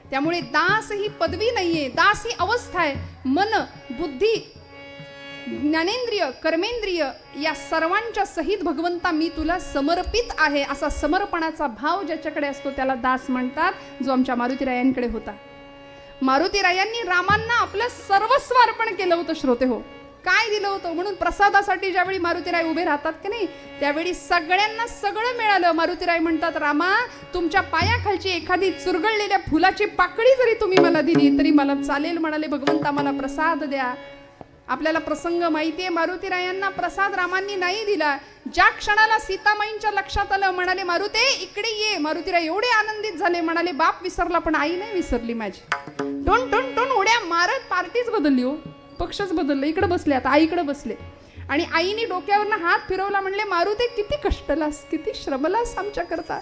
त्यामुळे दास ही पदवी नाहीये, दास ही अवस्था आहे. मन, बुद्धी, ज्ञानेंद्रिय, कर्मेंद्रिय या सर्वांच्या सहित भगवंता मी तुला समर्पित आहे, असा समर्पणाचा भाव ज्याच्याकडे असतो त्याला दास म्हणतात, जो आमच्या मारुतीरायांकडे होता. मारुतीरायांनी रामांना आपलं सर्वस्व अर्पण केलं होतं. श्रोते हो, काय दिलं होतं? म्हणून प्रसादासाठी ज्यावेळी मारुतीराय उभे राहतात की नाही, त्यावेळी सगळ्यांना सगळं मिळालं. मारुतीराय म्हणतात, रामा तुमच्या पायाखालची एखादी चुरगळलेल्या फुलाची पाकळी जरी तुम्ही मला दिली तरी मला चालेल. म्हणाले, भगवंता मला प्रसाद द्या. आपल्याला प्रसंग माहिती आहे, मारुतीरायांना प्रसाद रामांनी नाही दिला. ज्या क्षणाला सीतामाईंच्या लक्षात आलं, म्हणाले, मारुते इकडे ये. मारुतीराय एवढे आनंदित झाले, म्हणाले, बाप विसरला पण आई नाही विसरली माझी. टोन टोन टोन उड्या मारत पार्टीच बदलली हो, पक्षच बदललं. इकडे बसले, आता आईकडे बसले. आणि आईने डोक्यावरनं हात फिरवला, म्हणले, मारुते किती कष्टलास, किती श्रमलास आमच्या करता.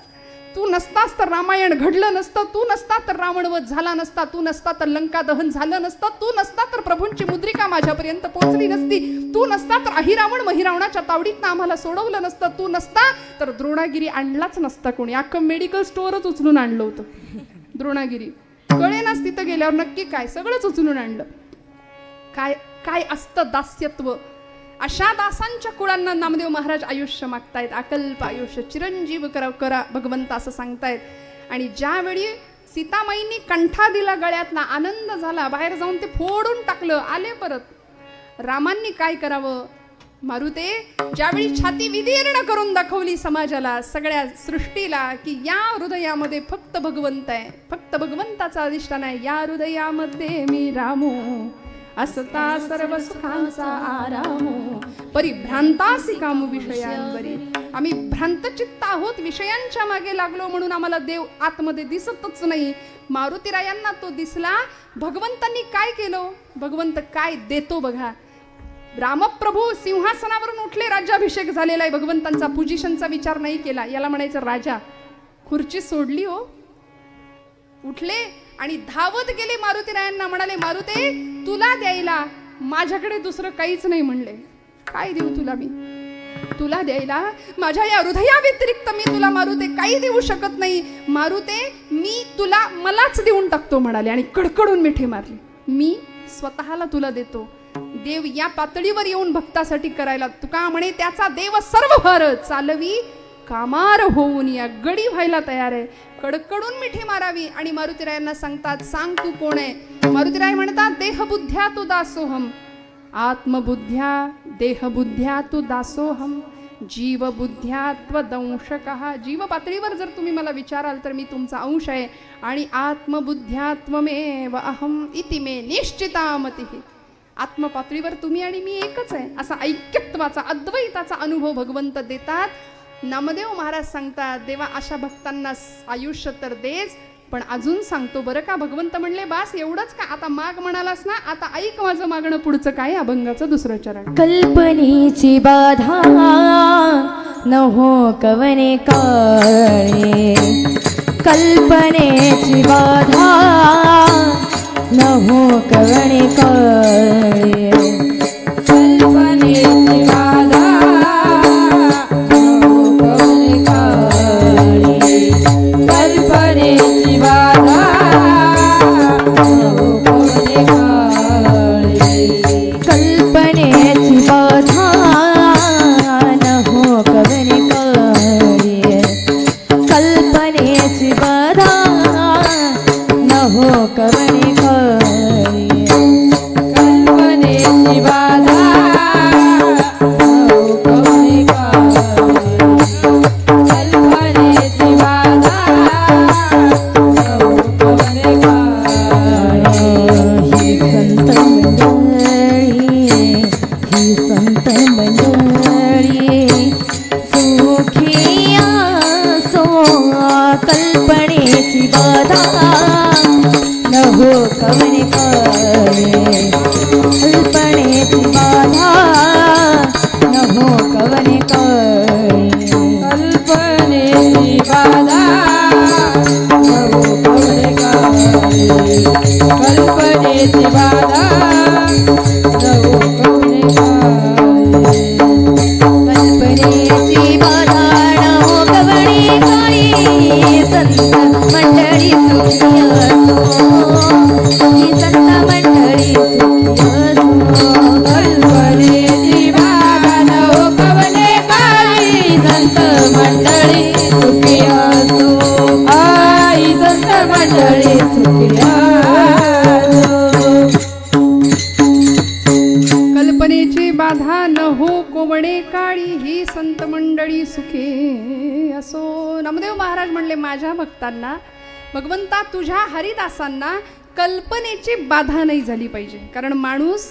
तू नसतास तर रामायण घडलं नसतं, तू नसता तर रावणवध झाला नसता, तू नसता तर लंका दहन झालं नसतं, तू नसता तर प्रभूंची मुद्रिका माझ्यापर्यंत पोहोचली नसती, तू नसता तर अहिरावण महिरावणाच्या तावडीतनं आम्हाला सोडवलं नसतं, तू नसता तर द्रोणागिरी आणलाच नसता कोणी. अख्खं मेडिकल स्टोअरच उचलून आणलं होतं द्रोणागिरी. कळेनाच तिथं गेल्यावर नक्की काय, सगळंच उचलून आणलं. काय काय असतं दास्यत्व. अशा दासांच्या कुळांना नामदेव महाराज आयुष्य मागतायत, अकल्प आयुष्य, चिरंजीव करा भगवंत असं सांगतायत. आणि ज्यावेळी सीतामाईंनी कंठा दिला गळ्यातला, आनंद झाला, बाहेर जाऊन ते फोडून टाकलं, आले परत. रामांनी काय करावं? मारुते ज्यावेळी छाती विदीर्ण करून दाखवली समाजाला, सगळ्या सृष्टीला, की या हृदयामध्ये फक्त भगवंत आहे, फक्त भगवंताचा अधिष्ठान आहे, या हृदयामध्ये मी रामो असता सर्व सुखांचा आरामो, परिभ्रांतासी कामू विषयांवरी. आम्ही भ्रांतचित्त आहोत, विषयांच्या मागे लागलो, म्हणून आम्हाला देव आतमध्ये दिसतच नाही. मारुतीरायांना तो दिसला. भगवंतांनी काय केलं? भगवंत काय देतो बघा. रामप्रभू सिंहासनावरून उठले, राज्याभिषेक झालेला आहे. भगवंतांचा पोझिशनचा विचार नाही केला, याला म्हणायचं राजा. खुर्ची सोडली हो, उठले आणि धावत गेले मारुतीरायांना. म्हणाले, मारुते तुला द्यायला माझ्याकडे दुसरं काहीच नाही. म्हणले, काय देऊ तुला मी? तुला द्यायला माझ्या या हृदया व्यतिरिक्त मी तुला मारुते काही देऊ शकत नाही. मारुते मी तुला मलाच देऊन टाकतो म्हणाले. आणि कडकडून मिठी मारली, मी स्वतःला तुला देतो. देव या पातळीवर येऊन भक्तासाठी करायला, तुका म्हणे त्याचा देव सर्व भर चालवी कामार होऊन या गडी व्हायला तयार आहे. कडकडून मिठी मारावी. आणि मारुतीरायांना सांगतात, सांग तू कोण आहे? मारुतीराय म्हणतात, देहबुद्ध्या तू दासोहम, आत्मबुद्ध्या देहबुद्ध्या तू दासोहम, जीवबुद्ध्या त्वदंशकः. जीव पातळीवर जर तुम्ही मला विचाराल तर मी तुमचा अंश आहे. आणि आत्मबुद्ध्या त्वमेव अहम इति मे निश्चिता मतिः. आत्मपातळीवर तुम्ही आणि मी एकच आहे, असा ऐक्यत्वाचा, अद्वैताचा अनुभव भगवंत देतात. नामदेव महाराज सांगतात, देवा अशा भक्तांना आयुष्य तर देच, पण अजून सांगतो बरं का. भगवंत म्हणले, बास एवढंच का? आता माग म्हणालास ना, आता ऐक माझं मागणं पुढचं काय, अभंगाचं दुसरं चरण. कल्पनेची बाधा न हो कवने काळे, कल्पनेची बाधा न हो कवने काळे, कल्पनेची बाधा कल्पने कल्पनेची बाधा नहो कवने कळे कल्पनेची बाधा नहो कवने कळे कल्पनेची बाधा नहो कवने कळे कल्पनेची बाधा नहो कवने कळे संत मंडळी सुखी असो ही संत मंडळी सुखी असो कल्पनेची बाधा नहो कवने कळे संत मंडळी सुखी असो आई संत मंडळी सुखी असो कल्पनेची बाधा न हो कोवणे काळी ही संत मंडळी सुखे असो. नामदेव महाराज म्हणले माझ्या भक्तांना, भगवंता तुझ्या हरिदासांना कल्पनेची बाधा नाही झाली पाहिजे. कारण माणूस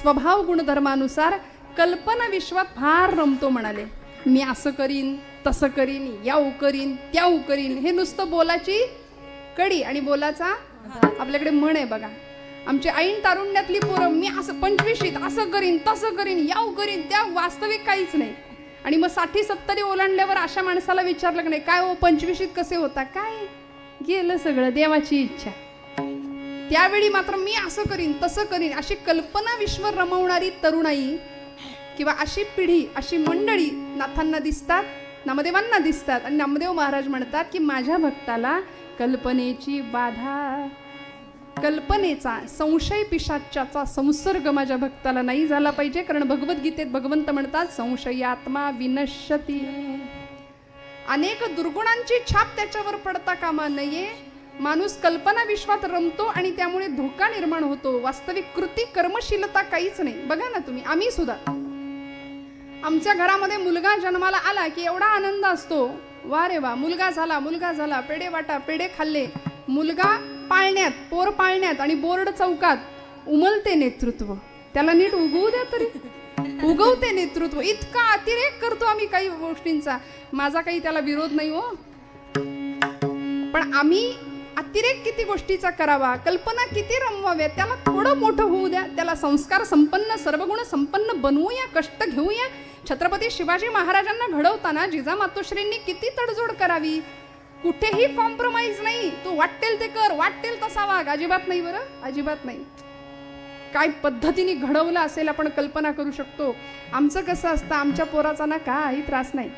स्वभाव गुणधर्मानुसार कल्पना विश्वात फार रमतो. म्हणाले मी असं करीन तसं करीन याऊ करीन त्याऊ करीन. हे नुसतं बोलाची कडी आणि बोलाचा आपल्याकडे म्हण आहे बघा. आमची ऐन तारुण्यातली पोरं मी असं 25शीत असं करीन तसं करीन याऊ करीन, त्या वास्तविक काहीच नाही. आणि मग 60-70 ओलांडल्यावर अशा माणसाला विचारलं की नाही काय हो 25शीत कसे होता, काय गेलं सगळं देवाची इच्छा. त्यावेळी मात्र मी असं करीन तसं करीन अशी कल्पना विश्व रमवणारी तरुणाई किंवा अशी पिढी अशी मंडळी नाथांना दिसतात, नामदेवांना दिसतात. आणि नामदेव महाराज म्हणतात की माझ्या भक्ताला कल्पनेची बाधा, कल्पनेचा संशय पिशाच्याचा संसर्ग माझ्या भक्ताला नाही झाला पाहिजे. कारण भगवद्गीतेत भगवंत म्हणतात संशयात्मा विनश्यती. अनेक दुर्गुणांची छाप त्याच्यावर पडता कामा नये. माणूस कल्पना विश्वात रमतो आणि त्यामुळे धोका निर्माण होतो. वास्तविक कृती कर्मशीलता काहीच नाही. बघा ना तुम्ही, आम्ही सुद्धा आमच्या घरामध्ये मुलगा जन्माला आला की एवढा आनंद असतो, वा रे वा मुलगा झाला, पेढे वाटा, पेढे खाल्ले. मुलगा पाळण्यात, पोर पाळण्यात आणि बोर्ड चौकात उमलते नेतृत्व. त्याला नीट उगवू द्या तरी, उगवते नेतृत्व. इतका अतिरेक करतो आम्ही काही गोष्टींचा. माझा काही त्याला विरोध नाही हो, पण आम्ही अतिरेक किती गोष्टीचा करावा, कल्पना किती रमवाव्या. त्याला थोडं मोठं होऊ द्या, त्याला संस्कार संपन्न सर्वगुण संपन्न बनवूया, कष्ट घेऊया. छत्रपती शिवाजी महाराजांना घडवताना जिजामातोश्रींनी किती तडजोड करावी. कुठेही कॉम्प्रोमाइज नाही. तू वाटेल ते कर, वाटेल तसा वाग, अजिबात नाही. बरं, अजिबात नाही. काय पद्धतीने घडवलं असेल आपण कल्पना करू शकतो. आमचं कसं असतं, आमच्या पोराचा ना काही त्रास नाही.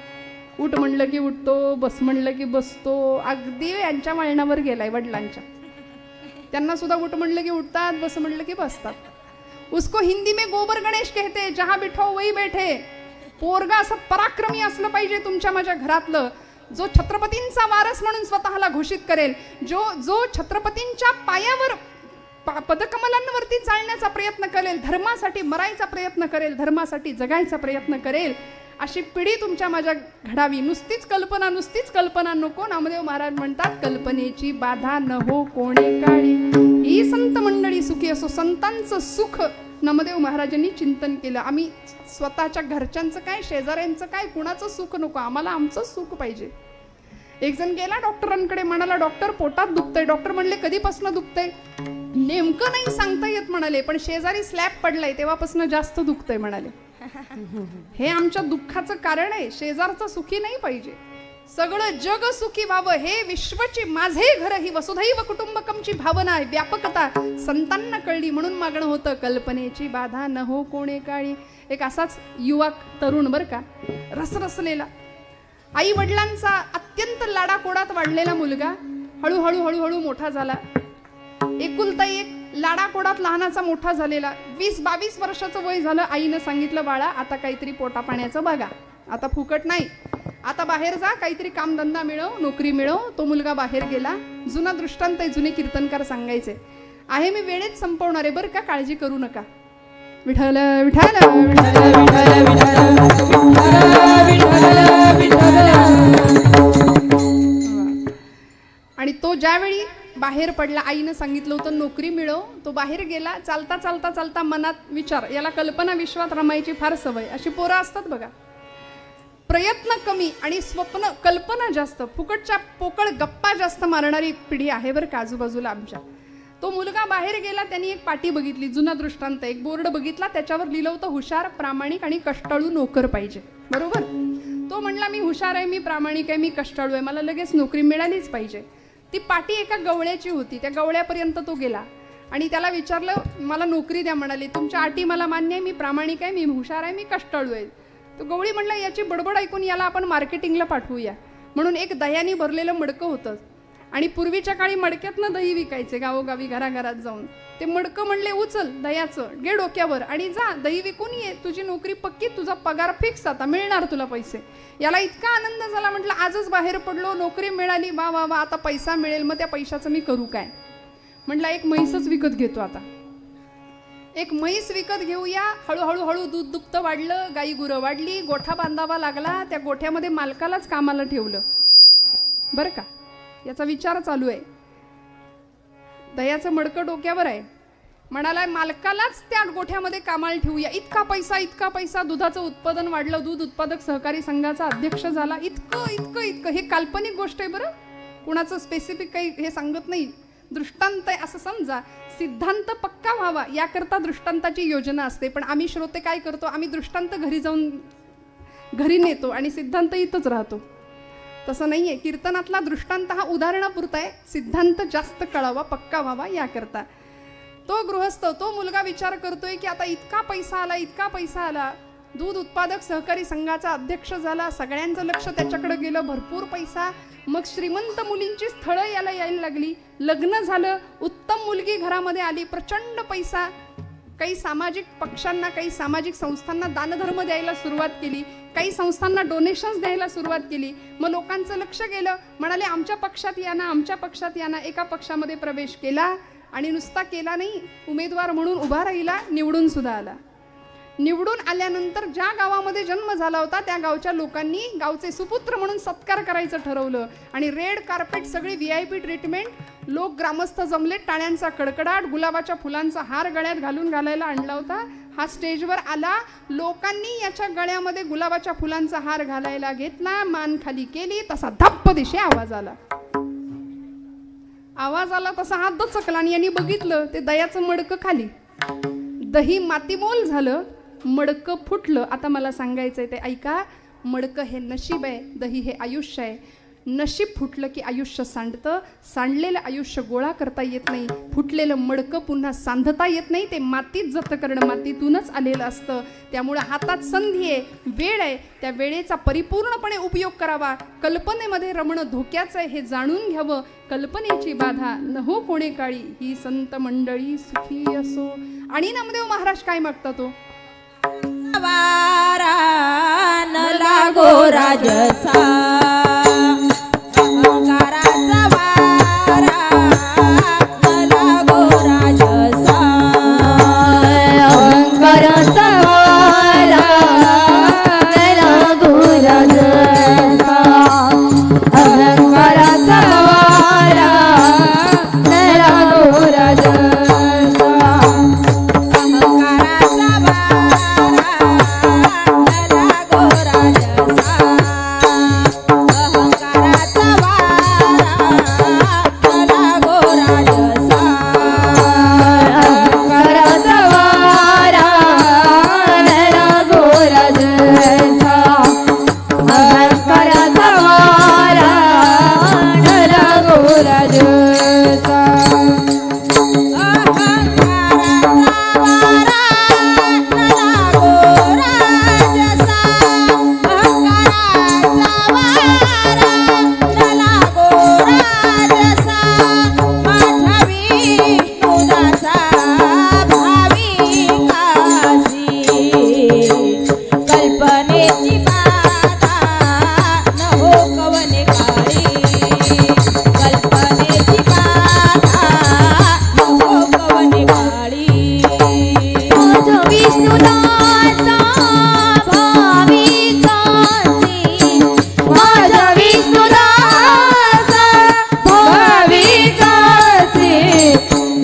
उठ म्हणलं की उठतो, बस म्हणलं की बसतो. अगदी यांच्या वळणावर गेलाय वडिलांच्या. त्यांना सुद्धा उठ म्हणलं की उठतात, बस म्हणलं की बसतात. उसको हिंदी में गोबर गणेश कहते, जहां बिठाओ वही बैठे. पोरगा असं पराक्रमी असलं पाहिजे तुमच्या माझ्या घरातलं, जो छत्रपतींचा वारस म्हणून स्वतःला घोषित करेल, जो छत्रपतींच्या पायावर पदकमलांवरती चालण्याचा प्रयत्न करेल, धर्मासाठी मरायचा प्रयत्न करेल, धर्मासाठी जगायचा प्रयत्न करेल. अशी पिढी तुमच्या माझ्या घडावी. नुसतीच कल्पना नको. नामदेव महाराज म्हणतात कल्पनेची बाधा न हो कोणे काळी ही संत मंडळी सुखी असो. संतांचं सुख नामदेव महाराजांनी चिंतन केलं. आम्ही स्वतःच्या घरच्यांचं काय, शेजाऱ्यांचं काय, कुणाचं सुख नको, आम्हाला आमचं सुख पाहिजे. एक जण गेला डॉक्टरांकडे, म्हणाला डॉक्टर पोटात दुखतंय. डॉक्टर म्हणले कधीपासून दुखतंय, नेमकं नाही सांगता येत म्हणाले, पण शेजारी स्लॅब पडलाय तेव्हापासून जास्त दुखतंय म्हणाले. हे आमच्या दुःखाचं कारण आहे. शेजारचं सुखी नाही पाहिजे, सगळं जग सुखी व्हावं. हे विश्वची माझे घर ही वसुधैव कुटुंबकमची भावना आहे, व्यापकता संतांना कळली म्हणून मागणं होतं कल्पनेची बाधा न हो कोणे काळी. एक असाच युवक तरुण बरं का, रसरसलेला, आई वडिलांचा अत्यंत लाडाकोडात वाढलेला मुलगा हळूहळू मोठा झाला. एकुलता एक लाडाकोडात लहानाचा मोठा झालेला. 20-22 वर्षाचं वय झालं. आईनं सांगितलं बाळा आता काहीतरी पोटापाण्याचं बघा, आता फुकट नाही, आता बाहेर जा, काहीतरी कामधंदा मिळव, नोकरी मिळव. तो मुलगा बाहेर गेला. जुना दृष्टांत आहे, जुने कीर्तनकार सांगायचे आहे. मी वेळेत संपवणार आहे बरं का, काळजी करू नका. विठ्ठल विठ्ठल आणि तो ज्यावेळी बाहेर पडला, आईनं सांगितलं होतं नोकरी मिळव, तो बाहेर गेला. चालता चालता चालता मनात विचार, याला कल्पना विश्वात रमायची फार सवय. अशी पोरं असतात बघा, प्रयत्न कमी आणि स्वप्न कल्पना जास्त, फुकटच्या पोकळ गप्पा जास्त मारणारी पिढी आहे बरं का आजूबाजूला आमच्या. तो मुलगा बाहेर गेला, त्यांनी एक पाटी बघितली, जुना दृष्टांत, एक बोर्ड बघितला, त्याच्यावर लिहिलं होतं हुशार, प्रामाणिक आणि कष्टाळू नोकर पाहिजे. बरोबर. तो म्हणला मी हुशार आहे, मी प्रामाणिक आहे, मी कष्टाळू आहे, मला लगेच नोकरी मिळालीच पाहिजे. ती पाटी एका गवळ्याची होती. त्या गवळ्यापर्यंत तो गेला आणि त्याला विचारलं, मला नोकरी द्या. म्हणाली, तुमच्या अटी मला मान्य आहे, मी प्रामाणिक आहे, मी हुशार आहे, मी कष्टाळू आहे. तो गवळी म्हणला, याची बडबड ऐकून याला आपण मार्केटिंगला पाठवूया. म्हणून एक दह्याने भरलेलं मडकं होतं आणि पूर्वीच्या काळी मडक्यातनं दही विकायचे गावोगावी घराघरात जाऊन. ते मडकं म्हणले, उचल दह्याचं, घे डोक्यावर आणि जा दही विकून ये, तुझी नोकरी पक्की, तुझा पगार फिक्स, आता मिळणार तुला पैसे. याला इतका आनंद झाला, म्हटलं आजच बाहेर पडलो, नोकरी मिळाली, वा वा वा, आता पैसा मिळेल, मग त्या पैशाचं मी करू काय. म्हटलं एक म्हैसच विकत घेतो. आता एक म्हैस विकत घेऊया. हळूहळू हळू दूध दुभतं वाढलं, गाई गुरं वाढली, गोठा बांधावा लागला. त्या गोठ्यामध्ये मालकालाच कामाला ठेवलं. बरं का, याचा विचार चालू आहे. दह्याचं मडकं डोक्यावर आहे. म्हणाला मालकालाच त्या गोठ्यामध्ये कामाला ठेवूया. इतका पैसा, इतका पैसा, दुधाचं उत्पादन वाढलं, दूध उत्पादक सहकारी संघाचा अध्यक्ष झाला. इतकं इतकं इतकं. हे काल्पनिक गोष्ट आहे बरं, कुणाचं स्पेसिफिक काही हे सांगत नाही, दृष्टांत आहे असं समजा. सिद्धांत पक्का व्हावा याकरता दृष्टांताची योजना असते. पण आम्ही श्रोते काय करतो, आम्ही दृष्टांत घरी जाऊन घरी नेतो आणि सिद्धांत इथंच राहतो. तसं नाही आहे. कीर्तनातला दृष्टांत हा उदाहरणापुरता आहे, सिद्धांत जास्त कळावा, पक्का व्हावा याकरता. तो गृहस्थ, तो मुलगा विचार करतोय की आता इतका पैसा आला, इतका पैसा आला, दूध उत्पादक सहकारी संघाचा अध्यक्ष झाला, सगळ्यांचं लक्ष त्याच्याकडे गेलं, भरपूर पैसा. मग श्रीमंत मुलींची स्थळं याला यायला लागली, लग्न झालं, उत्तम मुलगी घरामध्ये आली, प्रचंड पैसा. काही सामाजिक पक्षांना, काही सामाजिक संस्थांना दानधर्म द्यायला सुरुवात केली, काही संस्थांना डोनेशन्स द्यायला सुरुवात केली. मग लोकांचं लक्ष गेलं, म्हणाले आमच्या पक्षात या ना, आमच्या पक्षात या ना. एका पक्षामध्ये प्रवेश केला आणि नुसता केला नाही, उमेदवार म्हणून उभा राहिला, निवडून सुद्धा आला. निवडून आल्यानंतर ज्या गावामध्ये जन्म झाला होता त्या गावच्या लोकांनी गावचे सुपुत्र म्हणून सत्कार करायचं ठरवलं आणि रेड कार्पेट, सगळी VIP ट्रीटमेंट, लोक ग्रामस्थ जमले, टाळ्यांचा कडकडाट, गुलाबाच्या फुलांचा हार गळ्यात घालायला आणला होता. हा स्टेजवर आला, लोकांनी याच्या गळ्यामध्ये गुलाबाच्या फुलांचा हार घालायला घेतला, मान खाली केली, तसा धप्प दिशे आवाज आला. आवाज आला तसा हात दचकला आणि यांनी बघितलं ते दह्याचं मडकं खाली, दही मातीमोल झालं, मडकं फुटलं. आता मला सांगायचंय ते ऐका. मडकं हे नशीब आहे, दही हे आयुष्य आहे. नशीब फुटलं की आयुष्य सांडतं, सांडलेलं आयुष्य गोळा करता येत नाही, फुटलेलं मडकं पुन्हा सांधता येत नाही, ते मातीत जत करणं, मातीतूनच आलेलं असतं. त्यामुळे हातात संधी आहे, वेळ आहे, त्या वेळेचा परिपूर्णपणे उपयोग करावा. कल्पनेमध्ये रमणं धोक्याचं आहे हे जाणून घ्यावं. कल्पनेची बाधा न हो कोणे काळी, ही संत मंडळी सुखी असो. आणि नामदेव महाराज काय मागतात तो, वारा न लागो राजसा, अहंकाराचा वारा न लागो राजसा, अहंकाराचा वारा न लागो राजसा, अहंकाराचा वारा न लागो राजसा.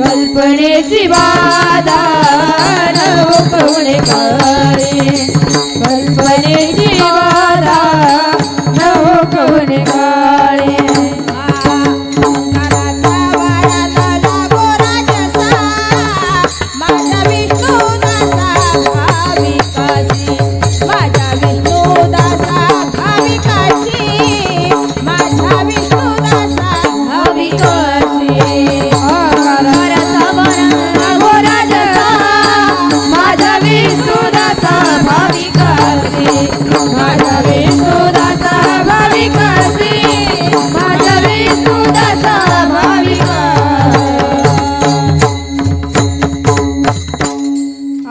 कल्पनेची बाधा न कोणे काळे, कल्पनेची बाधा न कोणे काळे. अहंकाराचा वारा न लागो राजसा, विष्णुदासा भाविकासी माझ्या विष्णुदासा भाविकासी माझ्या विष्णुदासा भाविका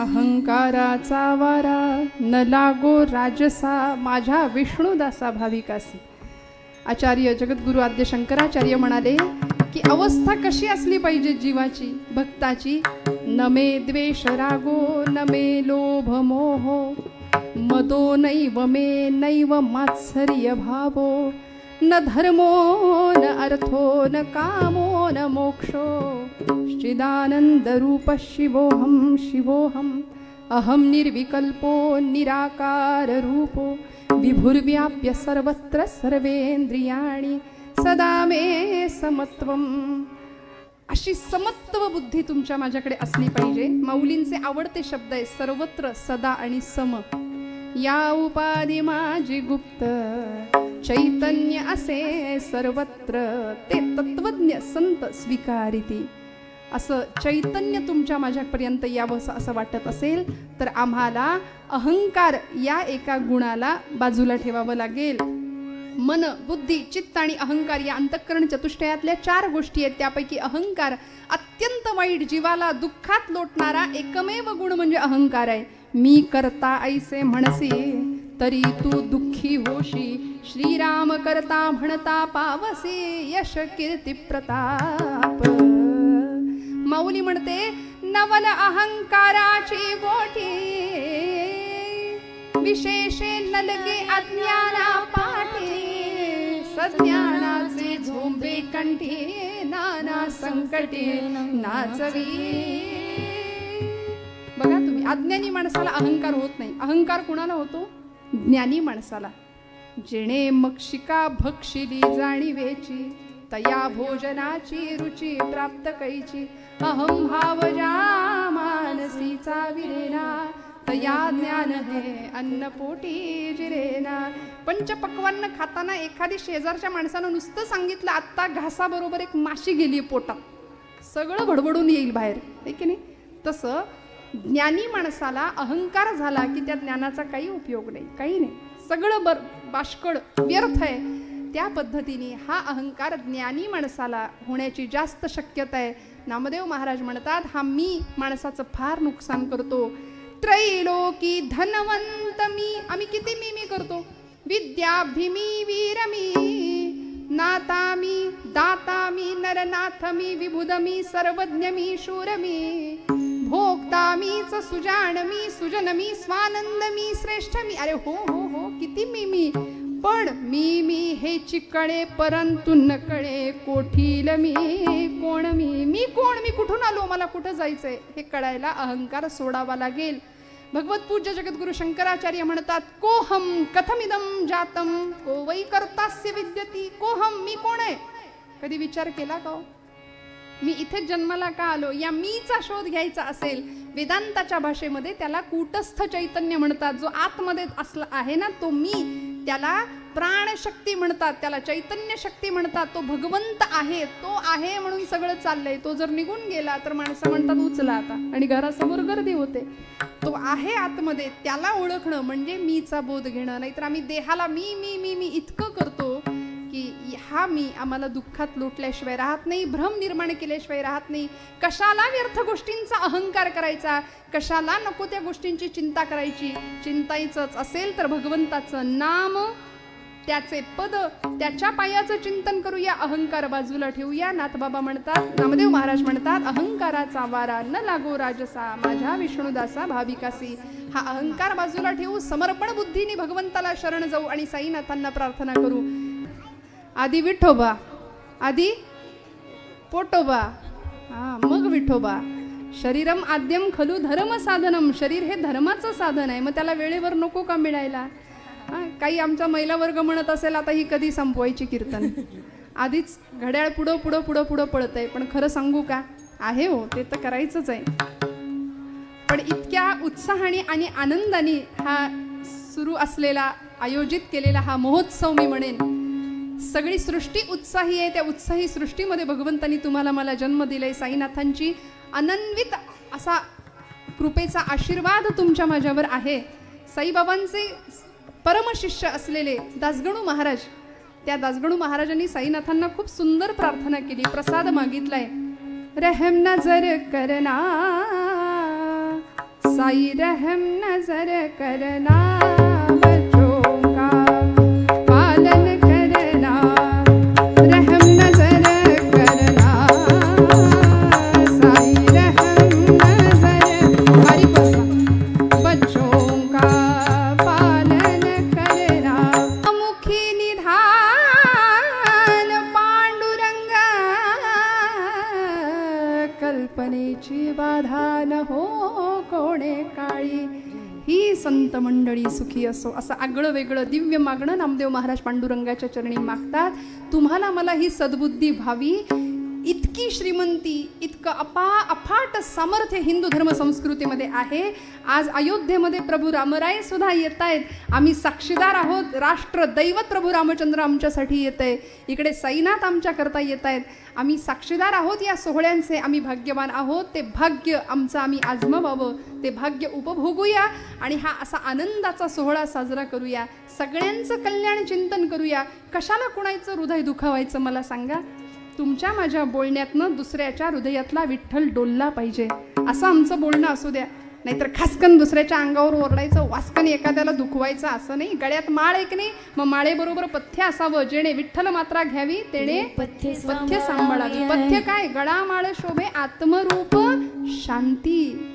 अहंकाराचा वारा न लागो राजसा माझ्या विष्णुदासा भाविकासी. आचार्य जगद्गुरु आद्य शंकराचार्य म्हणाले की अवस्था कशी असली पाहिजे जीवाची भक्ताची. न मे द्वेष रागो न मे लोभ मोह मदो नैव मे नैव मात्सर्य भावो न धर्मो न अर्थो न कामो न मोक्षो चिदानंद रूप शिवोहम शिवोहम अहम निर्विकल्पो निराकार रूपो विभुर्व्याप्य सर्वत्र सर्वेंद्रियाणि सदा मे समत्वम. अशी समत्व बुद्धी तुमच्या माझ्याकडे असली पाहिजे. माऊलींचे आवडते शब्द आहे सर्वत्र सदा आणि सम. या उपाधी माझी गुप्त चैतन्य असे सर्वत्र ते तत्वज्ञ संत स्वीकारिती. असं चैतन्य तुमच्या माझ्यापर्यंत यावं असं वाटत असेल तर आम्हाला अहंकार या एका गुणाला बाजूला ठेवावं लागेल. मन बुद्धी चित्त आणि अहंकार या अंतःकरण चतुष्टयातल्या 4 गोष्टी आहेत. त्यापैकी अहंकार अत्यंत वाईट जीवाला दुःखात लोटणारा एकमेव गुण म्हणजे अहंकार आहे. मी करता ऐसे म्हणसी तरी तू दुःखी होशी श्रीराम करता म्हणता पावसी यश कीर्ती प्रताप. माऊली म्हणते नवल अहंकाराची गोठी विशेषे नलगे अज्ञाना पाठी सज्ञानाचे झोंबे कंठी नाना संकटे नाचवी. बघा तुम्ही अज्ञानी माणसाला अहंकार होत नाही. अहंकार कुणाला होतो? ज्ञानी माणसाला. जेणे मक्षिका भक्षिली जाणीवेची तया भोजनाची रुची प्राप्त कैची अहम भाव ज्या मानसीचा विरेना तया ज्ञान हे अन्न पोटी जिरेना. पंचपक्वान्न खाताना एखादी शेजारच्या माणसानं नुसतं सांगितलं आत्ता घासाबरोबर एक माशी गेली पोटात, सगळं भडबडून येईल बाहेर, आहे की नाही? तसं ज्ञानी माणसाला अहंकार झाला की त्या ज्ञानाचा काही उपयोग नाही, काही नाही, सगळं बाष्कळ व्यर्थ आहे. त्या पद्धतीने हा अहंकार ज्ञानी माणसाला होण्याची जास्त शक्यता आहे. नामदेव महाराज म्हणतात हा मी माणसाचं फार नुकसान करतो. त्रैलोकी धनवंत मी, आम्ही किती मी करतो. विद्याब्धी मी वीर मी नाता मी दाता मी नरनाथ मी विबुध मी सर्वज्ञ मी शूर मी भोक्ता मीच सुजान मी सुजन मी स्वानंद मी श्रेष्ठ मी. अरे हो हो हो किती मी पण मी हे चिकळे परंतु न कळे कोठील मी कोण मी कोण, मी कुठून आलो, मला कुठं जायचंय हे कळायला अहंकार सोडावा लागेल. भगवत पूज्य जगद्गुरु शंकराचार्य म्हणतात कोहम कथमिदम जातम को वै कर्तास्य विद्यती. कोहम मी कोण आहे, कधी विचार केला का? मी इथे जन्माला का आलो या मीचा शोध घ्यायचा असेल वेदांताच्या भाषेमध्ये त्याला कूटस्थ चैतन्य म्हणतात. जो आतमध्ये असला आहे ना तो मी, त्याला प्राणशक्ती म्हणतात, त्याला चैतन्य शक्ती म्हणतात. तो भगवंत आहे, तो आहे म्हणून सगळं चाललंय. तो जर निघून गेला तर माणसं म्हणतात उचला आता आणि घरासमोर गर्दी होते. तो आहे आतमध्ये, त्याला ओळखणं म्हणजे मीचा बोध घेणं. नाहीतर आम्ही देहाला मी मी मी मी इतकं करतो की हा मी आम्हाला दुःखात लोटल्याशिवाय राहत नाही, भ्रम निर्माण केल्याशिवाय राहत नाही. कशाला व्यर्थ गोष्टींचा अहंकार करायचा, कशाला नको त्या गोष्टींची चिंता करायची. चिंतायचंच असेल तर भगवंताचं नाम, त्याचे पद, त्याच्या पायाचं चिंतन करूया, अहंकार बाजूला ठेवूया. नाथबाबा म्हणतात, नामदेव महाराज म्हणतात अहंकाराचा वारा न लागो राजसा माझ्या विष्णुदासा भाविकासी. हा अहंकार बाजूला ठेवू, समर्पण बुद्धीने भगवंताला शरण जाऊ आणि साईनाथांना प्रार्थना करू. आधी विठोबा, आधी पोटोबा, मग विठोबा. शरीरम आद्यम खलू धर्म साधनम. शरीर हे धर्माचं साधन आहे, मग त्याला वेळेवर नको का मिळायला? काही आमचा महिला वर्ग म्हणत असेल आता ही कधी संपवायची कीर्तन, आधीच घड्याळ पुढं पुढं पुढं पुढं पळतंय. पण खरं सांगू का, आहे हो ते तर करायचंच आहे. पण इतक्या उत्साहाने आणि आनंदाने हा सुरू असलेला आयोजित केलेला हा महोत्सव मी म्हणेन सगळी सृष्टी उत्साही आहे. त्या उत्साही सृष्टीमध्ये भगवंतांनी तुम्हाला मला जन्म दिलाय. साईनाथांची अनन्वित असा कृपेचा आशीर्वाद तुमच्या माझ्यावर आहे. साईबाबांचे परमशिष्य असलेले दासगणू महाराज, त्या दासगणू महाराजांनी साईनाथांना खूप सुंदर प्रार्थना केली, प्रसाद मागितलाय. रहम नजर करना साई, रहम नजर करना, बच्चों का पालन करना, रहम नजर करना साई, रहम नजर, बारीक बसा, बच्चों का पालन करना. मुखी निधान पांडुरंगा, कल्पनेची बाधा न हो कोणे काळी. ही संत मंडळी सुखी असो, असं आगळं वेगळं दिव्य मागणं नामदेव महाराज पांडुरंगाच्या चरणी मागतात. तुम्हाला मला ही सद्बुद्धी व्हावी, इतकी श्रीमंती, इतकं अफाट सामर्थ्य हिंदू धर्म संस्कृतीमध्ये आहे. आज अयोध्येमध्ये प्रभू रामराय सुद्धा येत आहेत. आम्ही साक्षीदार आहोत. राष्ट्र दैवत प्रभू रामचंद्र आमच्यासाठी येत आहे. इकडे साईनाथ आमच्याकरता येत आहेत. आम्ही साक्षीदार आहोत या सोहळ्यांचे. आम्ही भाग्यवान आहोत. ते भाग्य आमचं आम्ही आजमावावं, ते भाग्य उपभोगूया आणि हा असा आनंदाचा सोहळा साजरा करूया. सगळ्यांचं कल्याण चिंतन करूया. कशाला कुणाचं हृदय दुखावायचं मला सांगा. तुमच्या माझ्या बोलण्यातनं दुसऱ्याच्या हृदयातला विठ्ठल डोलला पाहिजे, असं आमचं बोलणं असू द्या. नाहीतर खासकन दुसऱ्याच्या अंगावर ओरडायचं, वासकन एखाद्याला दुखवायचं असं नाही. गळ्यात माळ एक नाही, मग माळेबरोबर पथ्य असावं. जेणे विठ्ठल मात्रा घ्यावी तेणे पथ्य सांभाळावी. पथ्य काय? गळा माळ शोभे आत्मरूप शांती.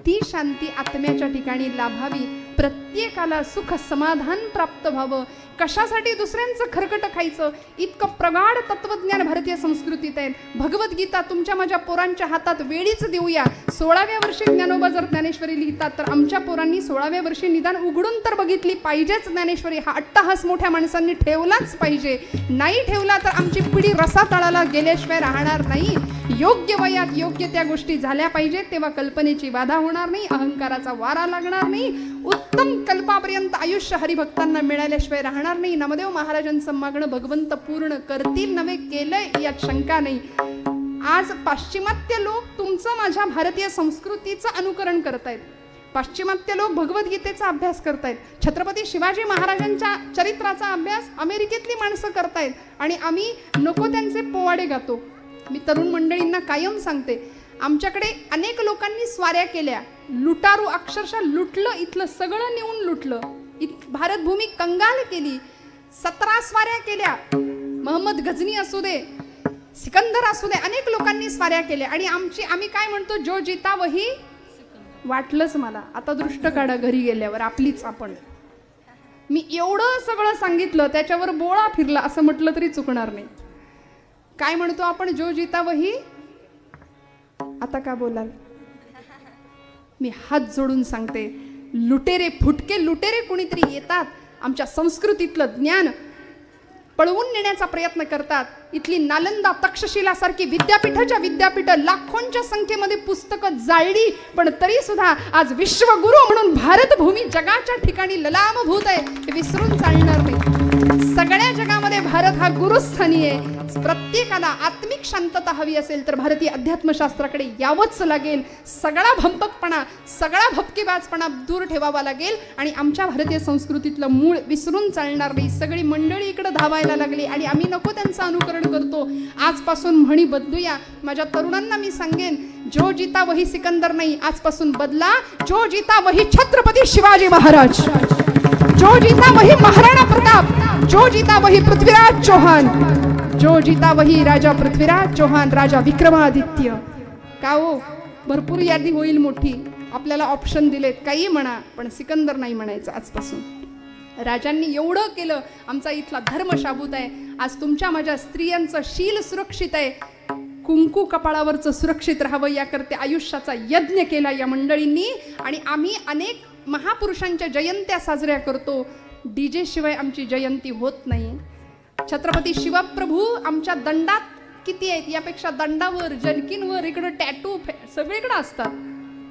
ती शांती आत्म्याच्या ठिकाणी लाभावी. प्रत्येकाला सुख समाधान प्राप्त व्हावं. कशासाठी दुसऱ्यांचं खरकट खायचं? इतकं प्रगाढ तत्वज्ञान भारतीय संस्कृतीत आहे. भगवद्गीता तुमच्या माझ्या पोरांच्या हातात वेळीच देऊया. 16व्या वर्षी ज्ञानोबा जर ज्ञानेश्वरी लिहितात तर आमच्या पोरांनी 16व्या वर्षी निदान उघडून तर बघितली पाहिजेच ज्ञानेश्वरी. हा अट्टाहास मोठ्या माणसांनी ठेवलाच पाहिजे. नाही ठेवला तर आमची पिढी रसातळाला गेल्याशिवाय राहणार नाही. योग्य वयात योग्य त्या गोष्टी झाल्या पाहिजेत, तेव्हा कल्पनेची बाधा होणार नाही, अहंकाराचा वारा लागणार नाही. उत्तम कल्पापर्यंत आयुष्य हरिभक्तांना मिळाल्याशिवाय राहणार नाही. नामदेव महाराजांचं मागणं भगवंत पूर्ण करतील नव्हे केलंय यात शंका नाही. आज पाश्चिमात्य लोक तुमचं माझ्या भारतीय संस्कृतीचं अनुकरण करतायत. पाश्चिमात्य लोक भगवद्गीतेचा अभ्यास करतायत. छत्रपती शिवाजी महाराजांच्या चरित्राचा अभ्यास अमेरिकेतली माणसं करतायत आणि आम्ही नको त्यांचे पोवाडे गातो. मी तरुण मंडळींना कायम सांगते, आमच्याकडे अनेक लोकांनी स्वाऱ्या केल्या, लुटारू अक्षरशः लुटलं, इथलं सगळं नेऊन लुटलं, भारतभूमी कंगाल केली. 17 स्वाऱ्या केल्या. मोहम्मद गझनी असू दे, सिकंदर असू दे, अनेक लोकांनी स्वाऱ्या केल्या. आणि आम्ही काय म्हणतो, जो जिता वही. वाटलंच मला आता दृष्ट काढा घरी गेल्यावर आपलीच आपण. मी एवढं सगळं सांगितलं, त्याच्यावर बोळा फिरला असं म्हटलं तरी चुकणार नाही. काय म्हणतो आपण, जो जिता वही. आता का बोलाल? मी हात जोडून सांगते, लुटेरे, फुटके लुटेरे कुणीतरी येतात, आमच्या संस्कृतीतलं ज्ञान पळवून नेण्याचा प्रयत्न करतात. इथली नालंदा, तक्षशिला सारखी विद्यापीठ लाखोंच्या संख्येमध्ये पुस्तकं जाळली, पण तरी सुद्धा आज विश्वगुरु म्हणून भारतभूमी जगाच्या ठिकाणी ललामभूत आहे, हे विसरून चालणार नाही. सगळ्या जगामध्ये भारत हा गुरुस्थानी आहे. प्रत्येकाला आत्मिक शांतता हवी असेल तर भारतीय अध्यात्मशास्त्राकडे यावंच लागेल. सगळा भंपकपणा, सगळा भपकेबाजपणा दूर ठेवावा लागेल आणि आमच्या भारतीय संस्कृतीतलं मूळ विसरून चालणार नाही. सगळी मंडळी इकडे धावायला लागली आणि आम्ही नको त्यांचं अनुकरण करतो. आजपासून म्हणी बदलूया. माझ्या तरुणांना मी सांगेन, जो जिता वही सिकंदर नाही, आजपासून बदला. जो जिता वही छत्रपती शिवाजी महाराज, जो जीता वही महाराणा प्रताप, जो जीता वही पृथ्वीराज चौहान, जो जीता वही राजा पृथ्वीराज चौहान, राजा विक्रमादित्य. का हो, भरपूर यादी होईल मोठी. आपल्याला ऑप्शन दिलेत, काही म्हणा, पण सिकंदर नाही म्हणायचं आजपासून. राजांनी एवढं केलं, आमचा इथला धर्म शाबूत आहे. आज तुमच्या माझ्या स्त्रियांचं शील सुरक्षित आहे. कुंकू कपाळावरचं सुरक्षित राहावं याकरते आयुष्याचा यज्ञ केला या मंडळींनी. आणि आम्ही अनेक महापुरुषांच्या जयंत्या साजऱ्या करतो. डीजे शिवाय आमची जयंती होत नाही. छत्रपती शिवप्रभू आमच्या दंडात किती आहेत, यापेक्षा दंडावर, जनकींवर, इकडं टॅटू सगळीकडे असतात,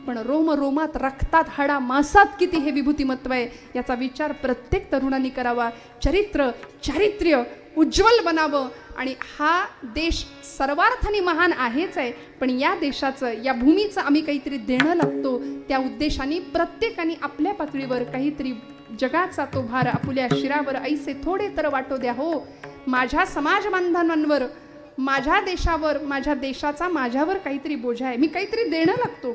पण रोम रोमात, रक्तात, हाडा मासात किती हे विभूतिमत्व आहे, याचा विचार प्रत्येक तरुणांनी करावा. चरित्र, चारित्र्य, उज्ज्वल बनावं आणि हा देश सर्वार्थाने महान आहेच आहे, पण या देशाचं, या भूमीचं आम्ही काहीतरी देणं लागतो. त्या उद्देशाने प्रत्येकाने आपल्या पातळीवर काहीतरी जगाचा तो भार आपुल्या शिरावर ऐसे थोडे तर वाटो द्या हो. माझ्या समाज बांधवांवर, माझ्या देशावर, माझ्या देशाचा माझ्यावर काहीतरी बोजा आहे, मी काहीतरी देणं लागतो.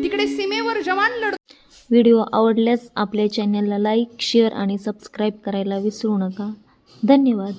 तिकडे सीमेवर जवान लढतो. व्हिडिओ आवडल्यास आपल्या चॅनलला लाईक, शेअर आणि सबस्क्राईब करायला विसरू नका. धन्यवाद.